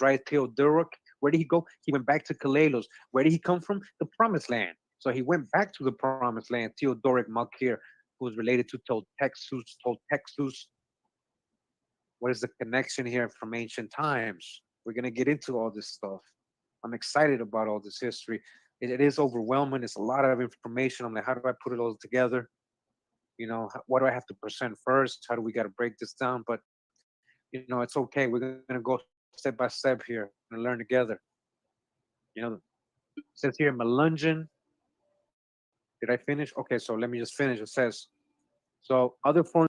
right? Theodoric, where did he go? He went back to Kalelos. Where did he come from? The promised land. So he went back to the promised land. Theodoric Malkir, who was related to Toltexus. What is the connection here from ancient times? We're going to get into all this stuff. I'm excited about all this history. It is overwhelming. It's a lot of information. I'm like, how do I put it all together? What do I have to present first? How do we got to break this down? But, it's okay. We're going to go step by step here and learn together. It says here, Melungeon. Did I finish? Okay, so let me just finish. It says, so other forms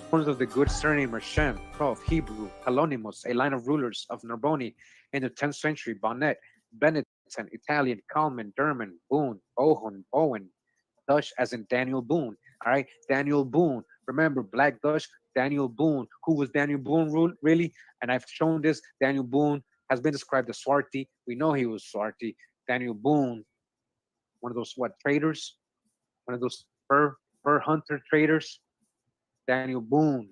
forms of the good surname are Shem, Tov, Hebrew, Kalonymos, a line of rulers of Narboni in the 10th century, Bonnet, Benetton, Italian, Kalman, Derman, Boone, Bohun, Bowen, Dutch as in Daniel Boone. All right, Daniel Boone. Remember, Black Dutch, Daniel Boone. Who was Daniel Boone really? And I've shown this. Daniel Boone has been described as Swarty. We know he was Swarty. Daniel Boone, one of those traders, one of those fur hunter traders. Daniel Boone,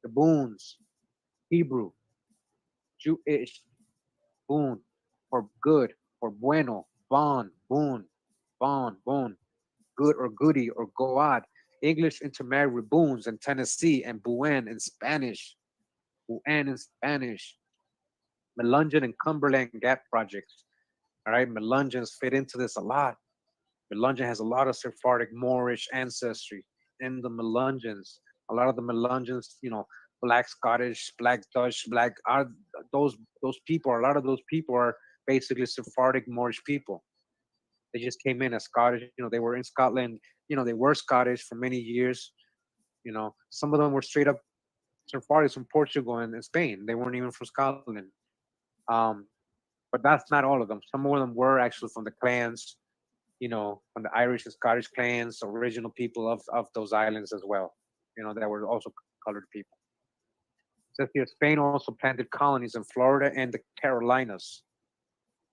the Boones, Hebrew, Jewish, Boone, for good, for bueno, Boone, Boone, good or goody or goad. English intermarried with Boones in Tennessee and Buen in Spanish. Buen in Spanish. Melungeon and Cumberland Gap projects. All right, Melungeons fit into this a lot. Melungeon has a lot of Sephardic Moorish ancestry in the Melungeons. A lot of the Melungeons, Black Scottish, Black Dutch, Black are those people. A lot of those people are basically Sephardic Moorish people. They just came in as Scottish. They were in Scotland. They were Scottish for many years. Some of them were straight up Sephardics from Portugal and Spain. They weren't even from Scotland. But that's not all of them. Some of them were actually from the clans, from the Irish and Scottish clans, original people of those islands as well, that were also colored people. It says here, Spain also planted colonies in Florida and the Carolinas.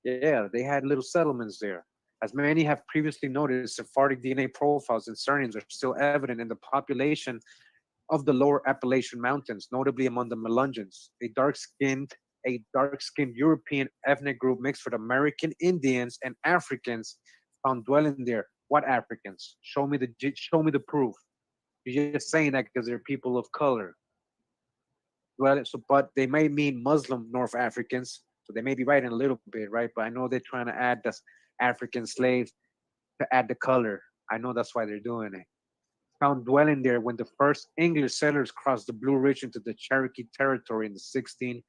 Yeah, they had little settlements there. As many have previously noted, Sephardic DNA profiles and surnames are still evident in the population of the lower Appalachian Mountains, notably among the Melungeons, a dark-skinned European ethnic group mixed with American Indians and Africans found dwelling there. What Africans? Show me the proof. You're just saying that because they're people of color. Well, but they may mean Muslim North Africans, so they may be right in a little bit, right? But I know they're trying to add the African slaves to add the color. I know that's why they're doing it. Found dwelling there when the first English settlers crossed the Blue Ridge into the Cherokee territory in the 1600s.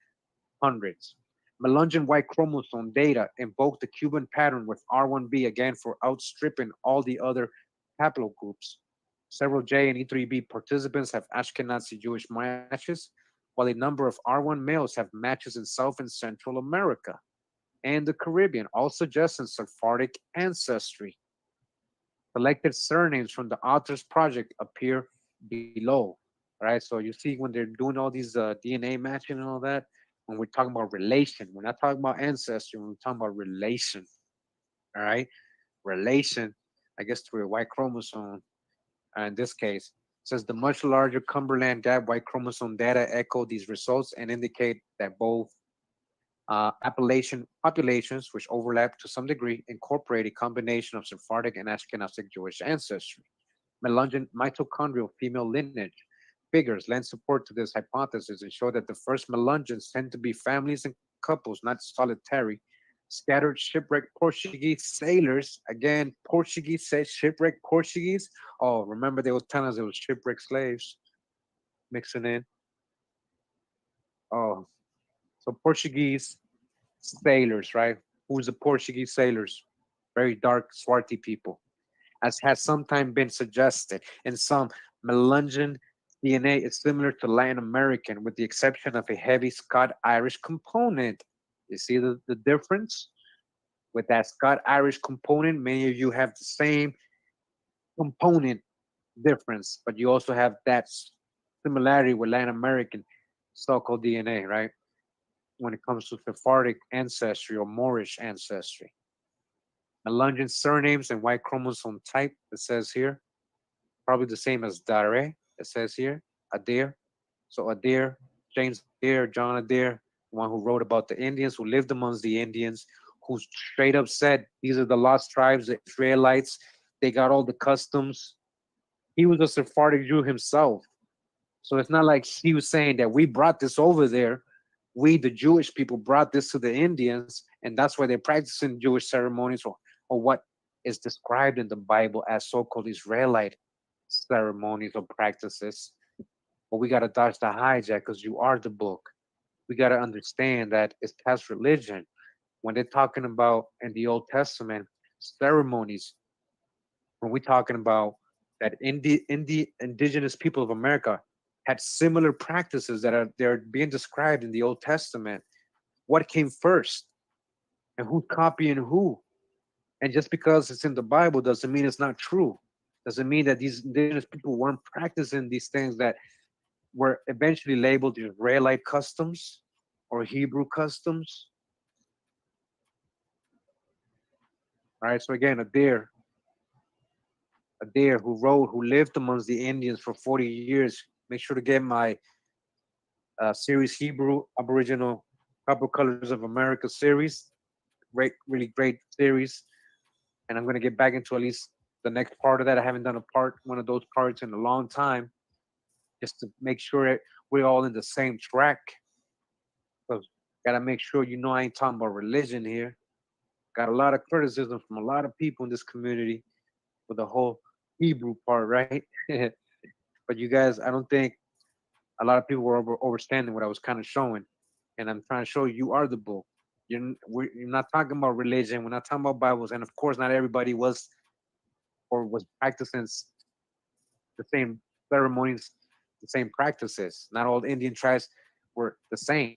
Melungeon Y chromosome data invoked the Cuban pattern with R1b again for outstripping all the other haplogroups. Several J and E3b participants have Ashkenazi Jewish matches, while a number of R1 males have matches in South and Central America and the Caribbean, all suggesting Sephardic ancestry. Selected surnames from the author's project appear below. All right, so you see when they're doing all these DNA matching and all that, when we're talking about relation, we're not talking about ancestry, we're talking about relation. All right, relation, I guess through a Y chromosome. In this case, says the much larger Cumberland Gap Y chromosome data echo these results and indicate that both Appalachian populations, which overlap to some degree, incorporate a combination of Sephardic and Ashkenazic Jewish ancestry. Melungeon mitochondrial female lineage figures lend support to this hypothesis and show that the first Melungeons tend to be families and couples, not solitary. Scattered shipwrecked Portuguese sailors, again, Portuguese says shipwrecked Portuguese. Oh, remember they were telling us it was shipwrecked slaves mixing in. Oh, so Portuguese sailors, right? Who's the Portuguese sailors? Very dark, swarthy people, as has sometimes been suggested. In some, Melungeon DNA is similar to Latin American, with the exception of a heavy Scot-Irish component. You see the difference? With that Scot-Irish component, many of you have the same component difference, but you also have that similarity with Latin American so-called DNA, right? When it comes to Sephardic ancestry or Moorish ancestry. Melungeon surnames and Y chromosome type, it says here, probably the same as Dare, it says here, Adair. So Adair, James Adair, John Adair, one who wrote about the Indians, who lived amongst the Indians, who straight up said, these are the lost tribes, the Israelites, they got all the customs. He was a Sephardic Jew himself. So it's not like he was saying that we brought this over there. We, the Jewish people, brought this to the Indians, and that's why they're practicing Jewish ceremonies or what is described in the Bible as so-called Israelite ceremonies or practices. But we got to dodge the hijack because you are the book. We got to understand that it's past religion. When they're talking about in the Old Testament ceremonies, when we're talking about that indigenous people of America had similar practices that are they're being described in the Old Testament. What came first, and who's copying who? And just because it's in the Bible doesn't mean it's not true. Doesn't mean that these indigenous people weren't practicing these things that were eventually labeled Israelite customs or Hebrew customs. All right. So again, a deer who lived amongst the Indians for 40 years. Make sure to get my series Hebrew Aboriginal Couple Colors of America series. Great, really great series. And I'm gonna get back into at least the next part of that. I haven't done one of those parts in a long time, just to make sure we're all in the same track. Because gotta make sure I ain't talking about religion here. Got a lot of criticism from a lot of people in this community for the whole Hebrew part, right? But you guys, I don't think a lot of people were overstanding what I was kind of showing, and I'm trying to show you are the book. You're not talking about religion. We're not talking about Bibles, and of course, not everybody was or was practicing the same ceremonies, the same practices. Not all Indian tribes were the same.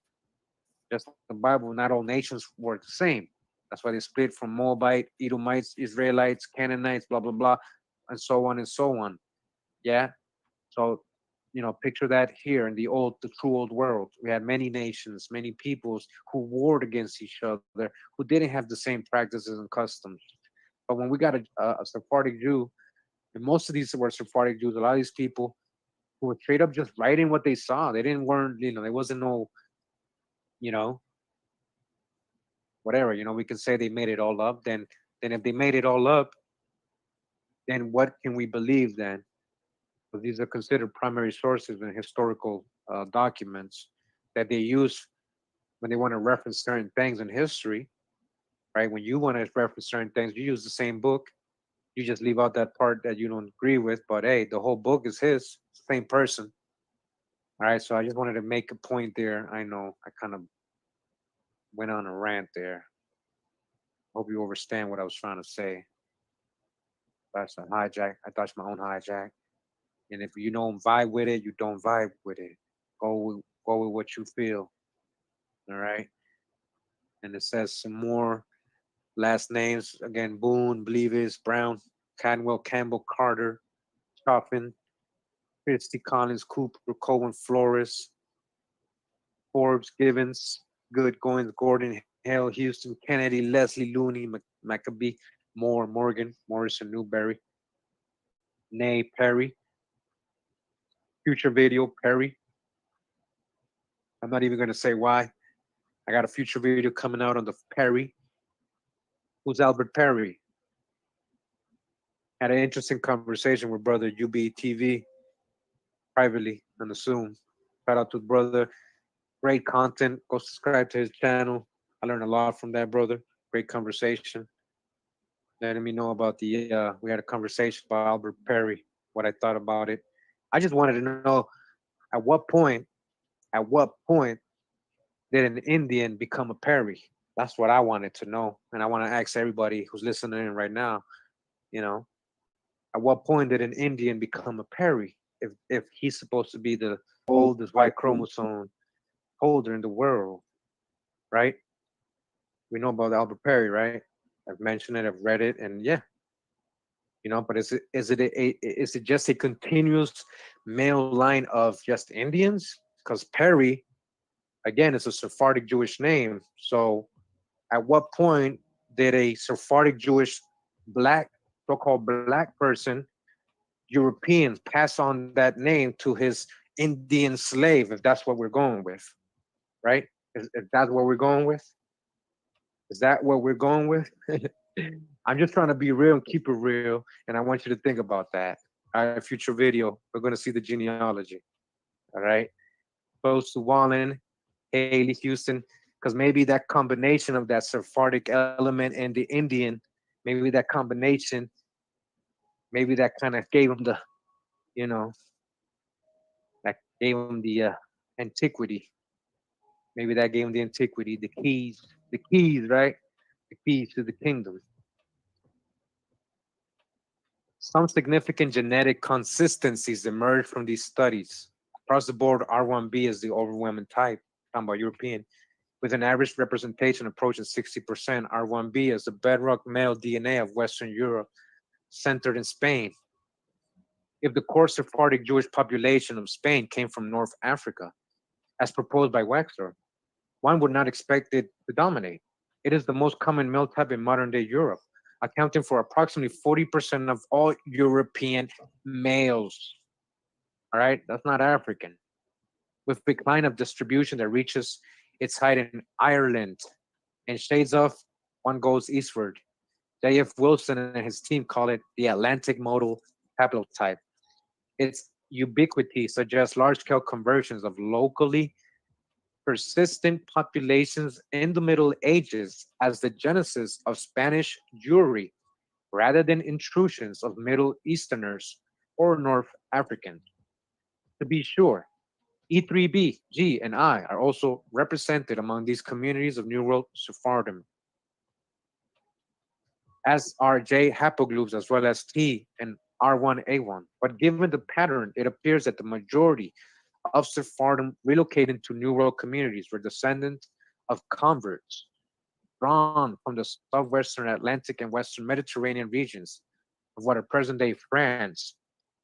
Just like the Bible, not all nations were the same. That's why they split from Moabite, Edomites, Israelites, Canaanites, blah blah blah, and so on and so on. Yeah. So, picture that here in the true old world. We had many nations, many peoples who warred against each other, who didn't have the same practices and customs. But when we got a Sephardic Jew, and most of these were Sephardic Jews, a lot of these people who were straight up just writing what they saw. They didn't weren't, there wasn't no, you know, whatever. We can say they made it all up. Then if they made it all up, then what can we believe then? So these are considered primary sources in historical documents that they use when they want to reference certain things in history, right? When you want to reference certain things, you use the same book. You just leave out that part that you don't agree with, but hey, the whole book is his, same person. All right, so I just wanted to make a point there. I know I kind of went on a rant there. Hope you understand what I was trying to say. That's a hijack. I touched my own hijack. And if you don't vibe with it, you don't vibe with it. Go with what you feel. All right. And it says some more last names again: Boone, Bleavis, Brown, Cadwell, Campbell, Carter, Choppin, Christy, Collins, Cooper, Cohen, Flores, Forbes, Givens, Good, Goins, Gordon, Hale, Houston, Kennedy, Leslie, Looney, Maccabee, Moore, Morgan, Morrison, Newberry, Nay, Perry, Future Video, Perry. I'm not even going to say why. I got a future video coming out on the Perry. Who's Albert Perry? Had an interesting conversation with brother UBTV privately on the Zoom. Shout out to brother. Great content. Go subscribe to his channel. I learned a lot from that brother. Great conversation. Letting me know about we had a conversation about Albert Perry, what I thought about it. I just wanted to know at what point, at what point did an Indian become a Perry? That's what I wanted to know. And I want to ask everybody who's listening in right now, you know, at what point did an Indian become a Perry? If he's supposed to be the oldest Y chromosome holder in the world, right? We know about Albert Perry, right? I've mentioned it, I've read it, and yeah, but is it just a continuous male line of just Indians? Because Perry, again, is a Sephardic Jewish name. So at what point did a Sephardic Jewish black, so-called black person, Europeans, pass on that name to his Indian slave, if that's what we're going with, right? If that's what we're going with? Is that what we're going with? I'm just trying to be real and keep it real, and I want you to think about that. All right, future video, we're going to see the genealogy. All right, close to Wallen, Haley, Houston, because maybe that combination of that Sephardic element and the Indian, maybe that combination, maybe that kind of gave him the, that gave him the antiquity. Maybe that gave him the antiquity, the keys, right? The keys to the kingdom. Some significant genetic consistencies emerge from these studies. Across the board, R1b is the overwhelming type, talking about European, with an average representation approaching 60%. R1b is the bedrock male DNA of Western Europe, centered in Spain. If the core Sephardic Jewish population of Spain came from North Africa, as proposed by Wexler, one would not expect it to dominate. It is the most common male type in modern day Europe, accounting for approximately 40% of all European males. All right, that's not African. With decline of distribution that reaches its height in Ireland and shades off, one goes eastward. J.F. Wilson and his team call it the Atlantic modal haplotype. Its ubiquity suggests large-scale conversions of locally persistent populations in the Middle Ages as the genesis of Spanish Jewry, rather than intrusions of Middle Easterners or North Africans. To be sure, E3B, G, and I are also represented among these communities of New World Sephardim, as are J haplogroups as well as T and R1A1. But given the pattern, it appears that the majority of Sephardim relocated to New World communities were descendants of converts drawn from the southwestern Atlantic and western Mediterranean regions of what are present day France.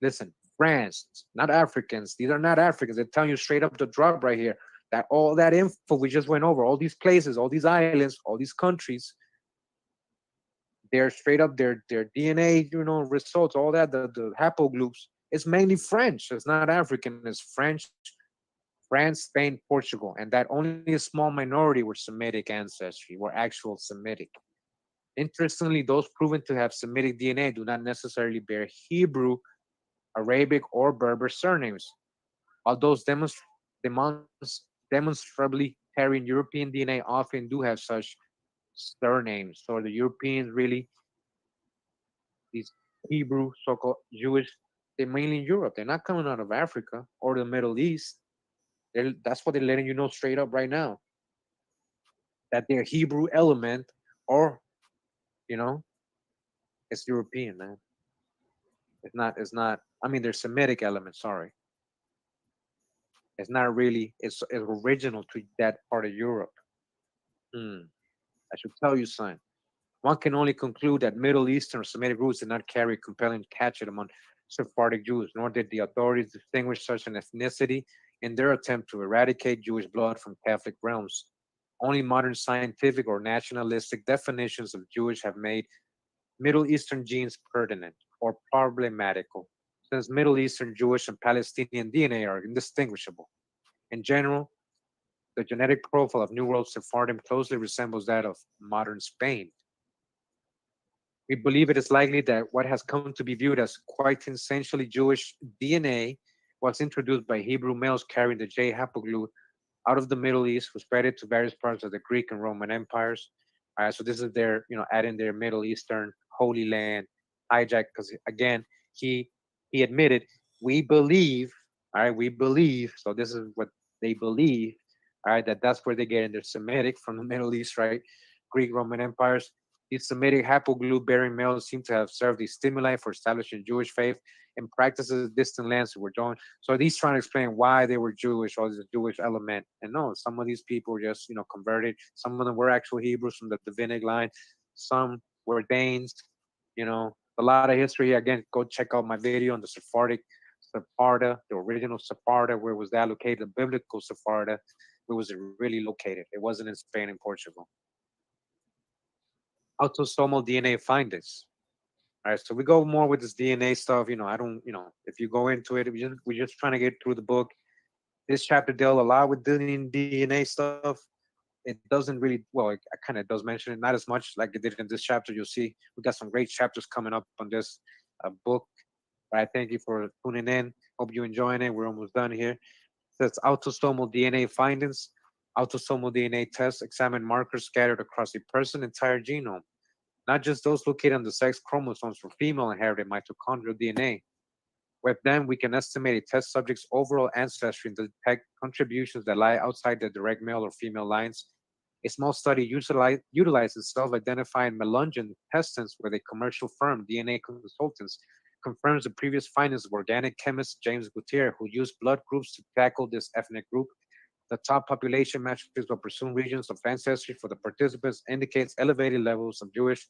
Listen, France, not Africans. These are not Africans. They're telling you straight up the drop right here that all that info we just went over, all these places, all these islands, all these countries, they're straight up their DNA, results, all that, the haplogroups. It's mainly French. It's not African. It's French, France, Spain, Portugal, and that only a small minority were Semitic ancestry, were actual Semitic. Interestingly, those proven to have Semitic DNA do not necessarily bear Hebrew, Arabic, or Berber surnames, while those demonstrably carrying European DNA often do have such surnames. So the Europeans really, these Hebrew, so-called Jewish, they're mainly in Europe. They're not coming out of Africa or the Middle East. That's what they're letting you know straight up right now. That their Hebrew element, or you know, it's European, man. It's not. I mean, there's Semitic element. Sorry, it's not really. It's original to that part of Europe. Hmm. I should tell you, son. One can only conclude that Middle Eastern or Semitic roots did not carry compelling catchet among Sephardic Jews, nor did the authorities distinguish such an ethnicity in their attempt to eradicate Jewish blood from Catholic realms. Only modern scientific or nationalistic definitions of Jewish have made Middle Eastern genes pertinent or problematical, since Middle Eastern Jewish and Palestinian DNA are indistinguishable. In general, the genetic profile of New World Sephardim closely resembles that of modern Spain. We believe it is likely that what has come to be viewed as quite essentially Jewish DNA was introduced by Hebrew males carrying the J haplogroup out of the Middle East, who spread it to various parts of the Greek and Roman empires. All right, so this is their, adding their Middle Eastern Holy Land hijack, because again, he he admitted, we believe, all right, we believe. So this is what they believe, all right, that's where they get in their Semitic from the Middle East, right? Greek, Roman empires. These Semitic haplogroup bearing males seem to have served as stimuli for establishing Jewish faith and practices distant lands were joined. So he's trying to explain why they were Jewish or the Jewish element. And no, some of these people were just, converted. Some of them were actual Hebrews from the Davidic line. Some were Danes. A lot of history. Again, go check out my video on the Sepharda, the original Sepharda, where was that located? The biblical Sepharda, where was it really located? It wasn't in Spain and Portugal. Autosomal DNA findings. All right, so we go more with this DNA stuff. I don't, if you go into it, we're just trying to get through the book. This chapter dealt a lot with DNA stuff. It doesn't really, well, it kind of does mention it, not as much like it did in this chapter. You'll see we got some great chapters coming up on this book. But I thank you for tuning in. Hope you're enjoying it. We're almost done here. It says autosomal DNA findings. Autosomal DNA tests examine markers scattered across a person's entire genome, not just those located on the sex chromosomes for female inherited mitochondrial DNA. With them, we can estimate a test subject's overall ancestry and detect contributions that lie outside the direct male or female lines. A small study utilizes self-identifying Melungeon testants with a commercial firm, DNA Consultants, confirms the previous findings of organic chemist James Gutierrez, who used blood groups to tackle this ethnic group. The top population matches or presumed regions of ancestry for the participants indicates elevated levels of Jewish,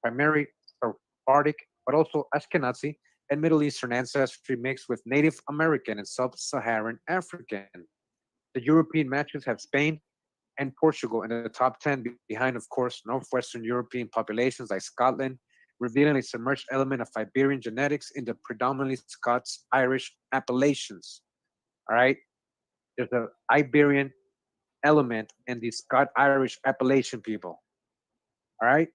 primary Sephardic, but also Ashkenazi and Middle Eastern ancestry mixed with Native American and Sub-Saharan African. The European matches have Spain and Portugal in the top 10, behind, of course, Northwestern European populations like Scotland, revealing a submerged element of Iberian genetics in the predominantly Scots Irish Appalachians. All right, there's an Iberian element in the Scot Irish Appalachian people. All right,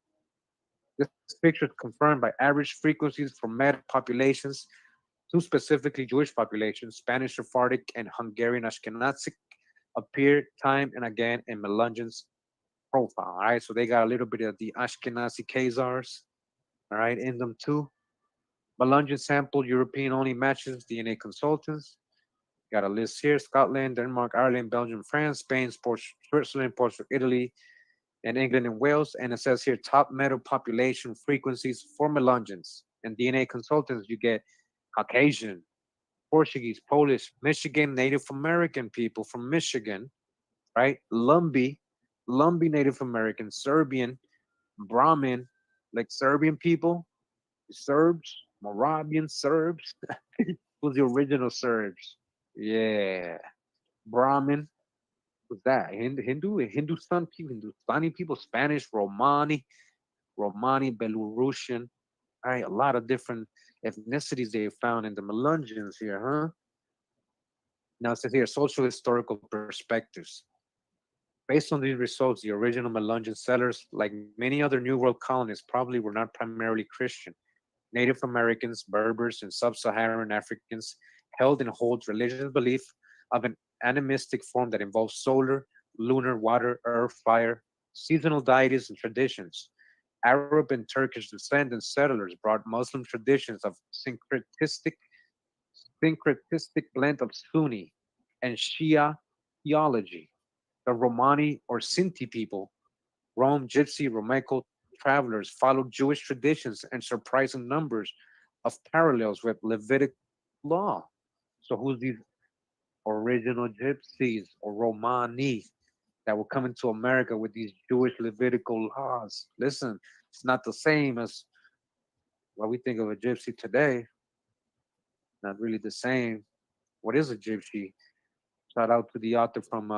this picture is confirmed by average frequencies from met populations, two specifically Jewish populations, Spanish Sephardic and Hungarian Ashkenazic, appear time and again in Melungen's profile. All right, so they got a little bit of the Ashkenazi Khazars, all right, in them too. Melungen sampled European only matches DNA consultants. Got a list here: Scotland, Denmark, Ireland, Belgium, France, Spain, Switzerland, Portugal, Italy, and England and Wales. And it says here top metal population frequencies for Melungens. And DNA consultants, you get Caucasian, Portuguese, Polish, Michigan, Native American people from Michigan, right? Lumbee Native American, Serbian, Brahmin, like Serbian people, Serbs, Moravian Serbs. Who's the original Serbs? Yeah, Brahmin. Who's that? Hindustan people, Hindustani people, Spanish, Romani, Belarusian. All right, a lot of different ethnicities they found in the Melungeons here, huh? Now it says here social historical perspectives. Based on these results, the original Melungeon settlers, like many other New World colonists, probably were not primarily Christian. Native Americans, Berbers, and sub-Saharan Africans held and hold religious belief of an animistic form that involves solar, lunar, water, earth, fire, seasonal deities, and traditions. Arab and Turkish descendant settlers brought Muslim traditions of syncretistic blend of Sunni and Shia theology. The Romani or Sinti people, Rome, Gypsy, Romeco travelers followed Jewish traditions and surprising numbers of parallels with Levitical law. So who's these original Gypsies or Romani that were coming to America with these Jewish Levitical laws? Listen, it's not the same as what we think of a Gypsy today. Not really the same. What is a Gypsy? Shout out to the author from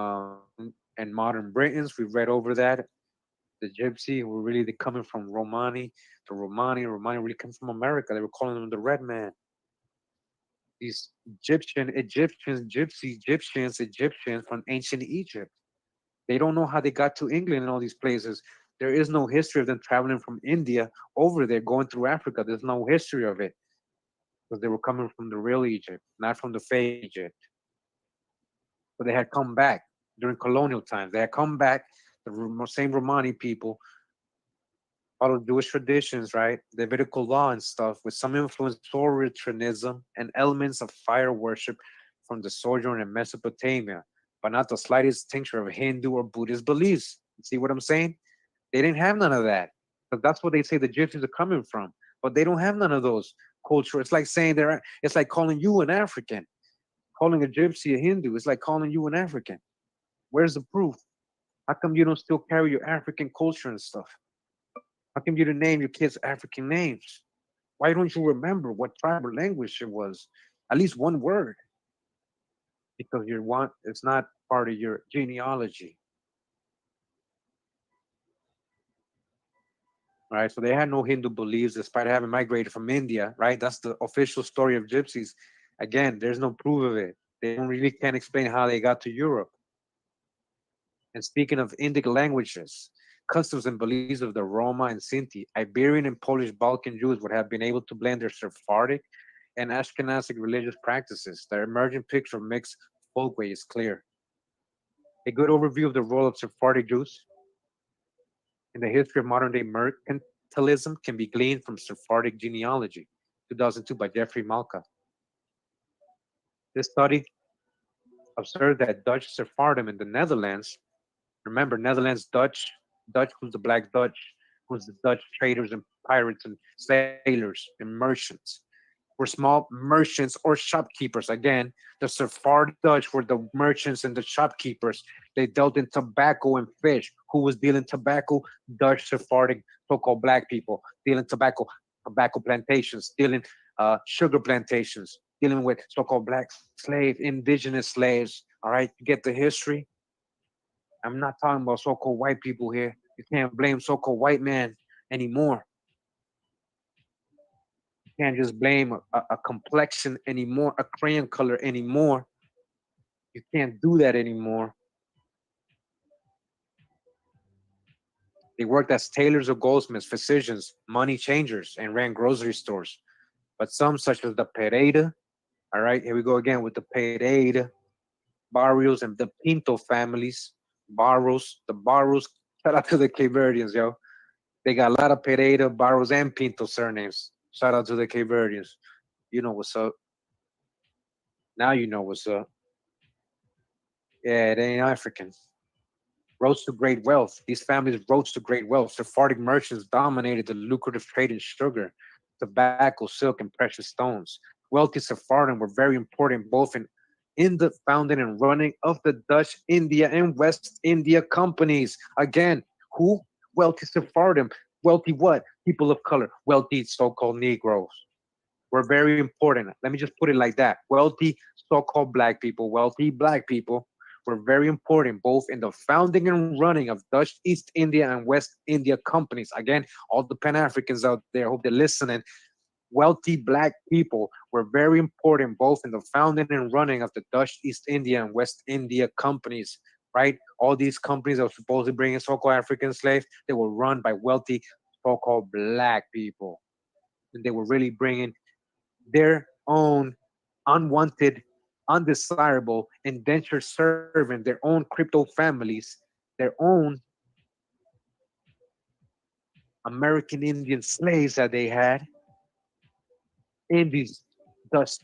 and Modern Britons. We read over that. The Gypsy were really coming from Romani. The Romani really come from America. They were calling them the Red Man. These Egyptians from ancient Egypt. They don't know how they got to England and all these places. There is no history of them traveling from India over there, going through Africa. There's no history of it because they were coming from the real Egypt, not from the fake Egypt. So they had come back during colonial times. They had come back, the same Romani people, followed Jewish traditions, right? Levitical law and stuff, with some influence Zoroastrianism and elements of fire worship from the sojourn in Mesopotamia, but not the slightest tincture of Hindu or Buddhist beliefs. See what I'm saying? They didn't have none of that. But that's what they say the gypsies are coming from. But they don't have none of those culture. It's like saying it's like calling you an African, calling a gypsy a Hindu. It's like calling you an African. Where's the proof? How come you don't still carry your African culture and stuff? How come you didn't name your kids African names? Why don't you remember what tribe or language it was? At least one word. Because it's not part of your genealogy. All right, so they had no Hindu beliefs despite having migrated from India, right? That's the official story of gypsies. Again, there's no proof of it. They don't really can't explain how they got to Europe. And speaking of Indic languages, customs and beliefs of the Roma and Sinti, Iberian and Polish Balkan Jews would have been able to blend their Sephardic and Ashkenazic religious practices. The emerging picture of mixed folkways is clear. A good overview of the role of Sephardic Jews in the history of modern day mercantilism can be gleaned from Sephardic Genealogy, 2002 by Jeffrey Malka. This study observed that Dutch Sephardim in the Netherlands, remember Netherlands Dutch who's the Black Dutch, who's the Dutch traders and pirates and sailors and merchants. were small merchants or shopkeepers. Again, the Sephardic Dutch were the merchants and the shopkeepers. They dealt in tobacco and fish. Who was dealing tobacco? Dutch Sephardic, so-called black people, dealing tobacco plantations, dealing sugar plantations, dealing with so-called black slaves, indigenous slaves. All right, you get the history. I'm not talking about so-called white people here. You can't blame so-called white man anymore. You can't just blame a complexion anymore, a crayon color anymore. You can't do that anymore. They worked as tailors or goldsmiths, physicians, money changers, and ran grocery stores. But some, such as the Pereira, all right, here we go again with the Pereira, Barrios, and the Pinto families, the Barros, shout out to the Cape Verdeans, yo. They got a lot of Pereira, Barros, and Pinto surnames. Shout out to the Cape Verdeans. You know what's up. Now you know what's up. Yeah, it ain't African. Rose to great wealth. These families rose to great wealth. Sephardic merchants dominated the lucrative trade in sugar, tobacco, silk, and precious stones. Wealthy Sephardim were very important both in the founding and running of the Dutch India and West India companies. Again, who? Wealthy Sephardim. Wealthy what? People of color. Wealthy so-called Negroes were very important. Let me just put it like that. Wealthy so-called wealthy black people were very important both in the founding and running of Dutch East India and West India companies. Again, all the Pan-Africans out there, I hope they're listening. Wealthy black people were very important both in the founding and running of the Dutch East India and West India companies, right? All these companies that were supposed to bring in so-called African slaves, they were run by wealthy so-called black people. And they were really bringing their own unwanted, undesirable, indentured servant, their own crypto families, their own American Indian slaves that they had in these Dutch,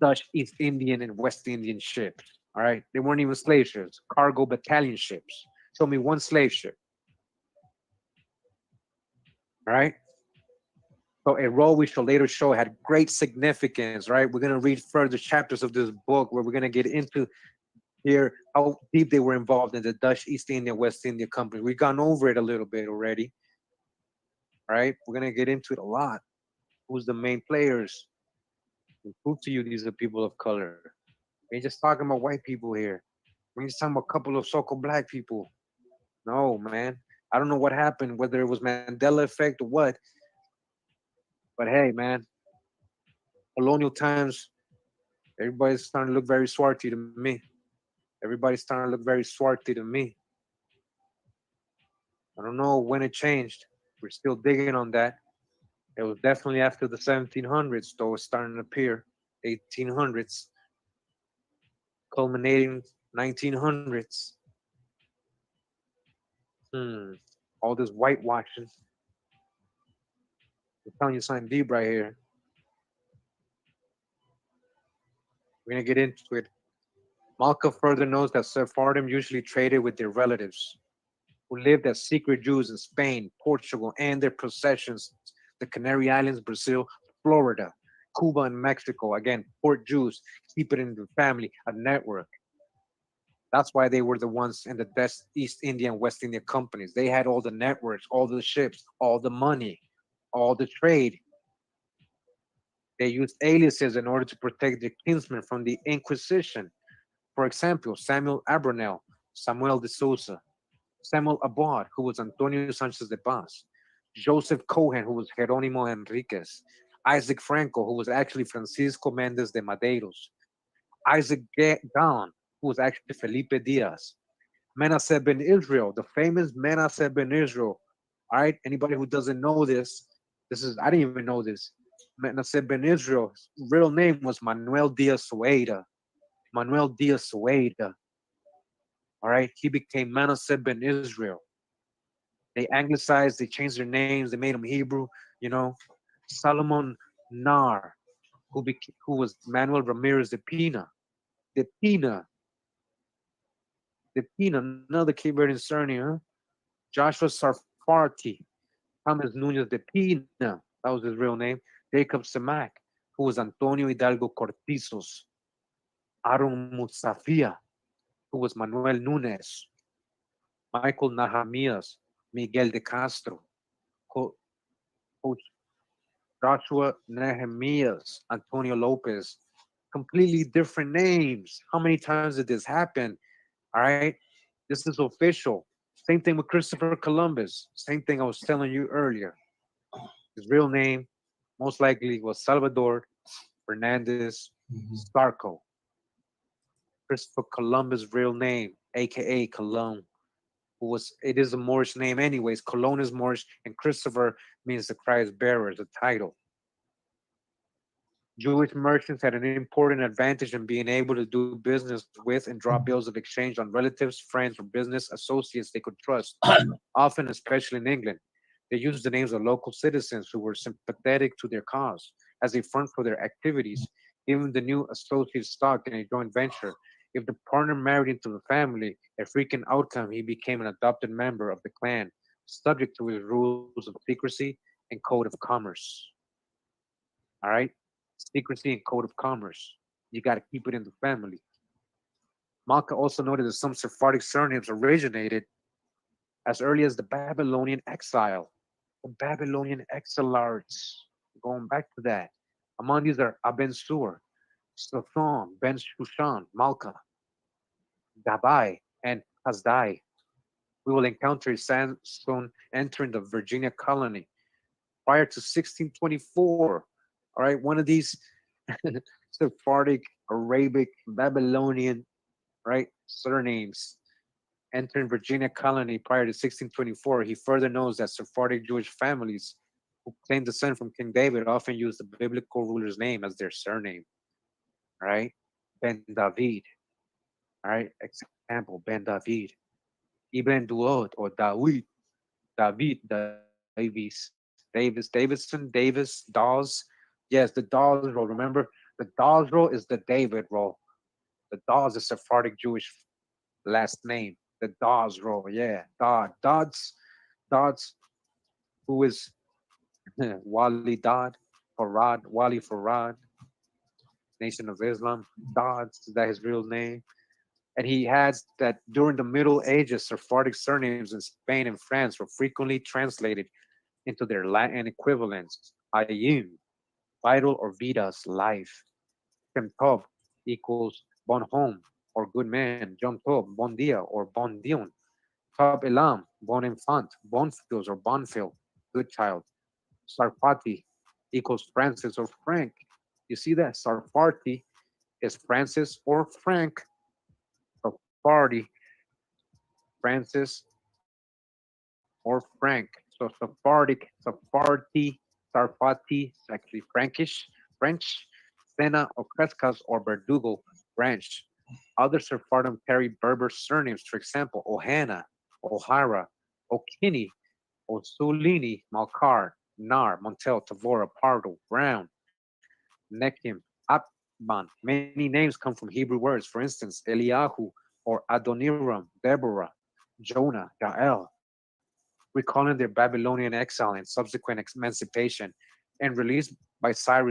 Dutch East Indian and West Indian ships. All right, they weren't even slave ships, cargo battalion ships. Show me one slave ship. All right. So a role we shall later show had great significance, right? We're going to read further chapters of this book where we're going to get into here how deep they were involved in the Dutch East India, West India Company. We've gone over it a little bit already, right? We're going to get into it a lot. Who's the main players? And prove to you these are people of color. We ain't just talking about white people here. We ain't just talking about a couple of so-called black people. No, man. I don't know what happened, whether it was Mandela effect or what. But hey, man, colonial times, everybody's starting to look very swarthy to me. Everybody's starting to look very swarthy to me. I don't know when it changed. We're still digging on that. It was definitely after the 1700s, though, it's starting to appear. 1800s, culminating 1900s. All this whitewashing. I'm telling you something deep right here. We're going to get into it. Malka further notes that Sephardim usually traded with their relatives who lived as secret Jews in Spain, Portugal, and their possessions, the Canary Islands, Brazil, Florida, Cuba, and Mexico. Again, port Jews, keep it in the family, a network. That's why they were the ones in the East India and West India companies. They had all the networks, all the ships, all the money, all the trade. They used aliases in order to protect their kinsmen from the Inquisition. For example, Samuel Abravanel, Samuel de Sousa, Samuel Abad, who was Antonio Sanchez de Paz, Joseph Cohen, who was Jeronimo Enriquez, Isaac Franco, who was actually Francisco Mendez de Madeiros, Isaac Gaon, who was actually Felipe Diaz, Manasseh ben Israel, the famous Manasseh ben Israel. All right, anybody who doesn't know this, I didn't even know this. Manasseh ben Israel's real name was Manuel Diaz Sueda. Manuel Diaz Sueda. All right, he became Manasseh ben Israel. They anglicized, they changed their names, they made them Hebrew, you know. Solomon Nar, who was Manuel Ramirez de Pina. De Pina. De Pina, another Cape Verdean surname, huh? Joshua Sarfati, Thomas Nunez de Pina, that was his real name. Jacob Samak, who was Antonio Hidalgo Cortizos, Aaron Musafia, who was Manuel Nunes, Michael Nahamias, Miguel de Castro, Coach Joshua Nehemias, Antonio Lopez. Completely different names. How many times did this happen? All right. This is official. Same thing with Christopher Columbus. Same thing I was telling you earlier. His real name most likely was Salvador Fernandez Starco. Christopher Columbus' real name, aka Cologne, who was it is a Moorish name anyways. Cologne is Moorish, and Christopher means the Christ bearer, the title. Jewish merchants had an important advantage in being able to do business with and draw bills of exchange on relatives, friends, or business associates they could trust, often, especially in England. They used the names of local citizens who were sympathetic to their cause as a front for their activities, giving the new associate stock in a joint venture. If the partner married into the family, a frequent outcome, he became an adopted member of the clan, subject to his rules of secrecy and code of commerce. All right? Secrecy and code of commerce. You got to keep it in the family. Malka also noted that some Sephardic surnames originated as early as the Babylonian exile. The Babylonian exilards. Going back to that. Among these are Aben Sur, Sothon, Ben Shushan, Malka, Dabai, and Hasdai. We will encounter Samson entering the Virginia colony prior to 1624. All right, one of these Sephardic, Arabic, Babylonian, right, surnames entering Virginia colony prior to 1624. He further knows that Sephardic Jewish families who claim descent from King David often use the biblical ruler's name as their surname, right? Ben David, all right, example, Ben David, Ibn Duod or David, David, Davis, Davidson, Davis, Dawes. Yes, the Dawes roll. Remember, the Dawes roll is the David roll. The Dawes is Sephardic Jewish last name. The Dawes roll. Yeah, Dodds, who is Wali Dodd, Farad, Wali Farad, Nation of Islam. Dodds, is that his real name? And he adds that during the Middle Ages, Sephardic surnames in Spain and France were frequently translated into their Latin equivalents. Ayim, vital or vidas, life. Shem Tov equals bon home or good man. Jom Tov, bon dia or bon dion. Tab Elam, bon enfant, bon fils or bon fil, good child. Sarfati equals Francis or Frank. You see that? Sarfati is Francis or Frank. Sarfati, Francis or Frank. So Sephardi, Sarfati, it's actually Frankish, French, Sena or Kreskas or Verdugo, French. Other Sephardim carry Berber surnames, for example, Ohana, O'Hara, O'Kinney, O'Sulini, Malkar, Nar, Montel, Tavora, Pardo, Brown, Nekim, Atban. Many names come from Hebrew words. For instance, Eliyahu or Adoniram, Deborah, Jonah, Jael, recalling their Babylonian exile and subsequent emancipation and released by Cyrus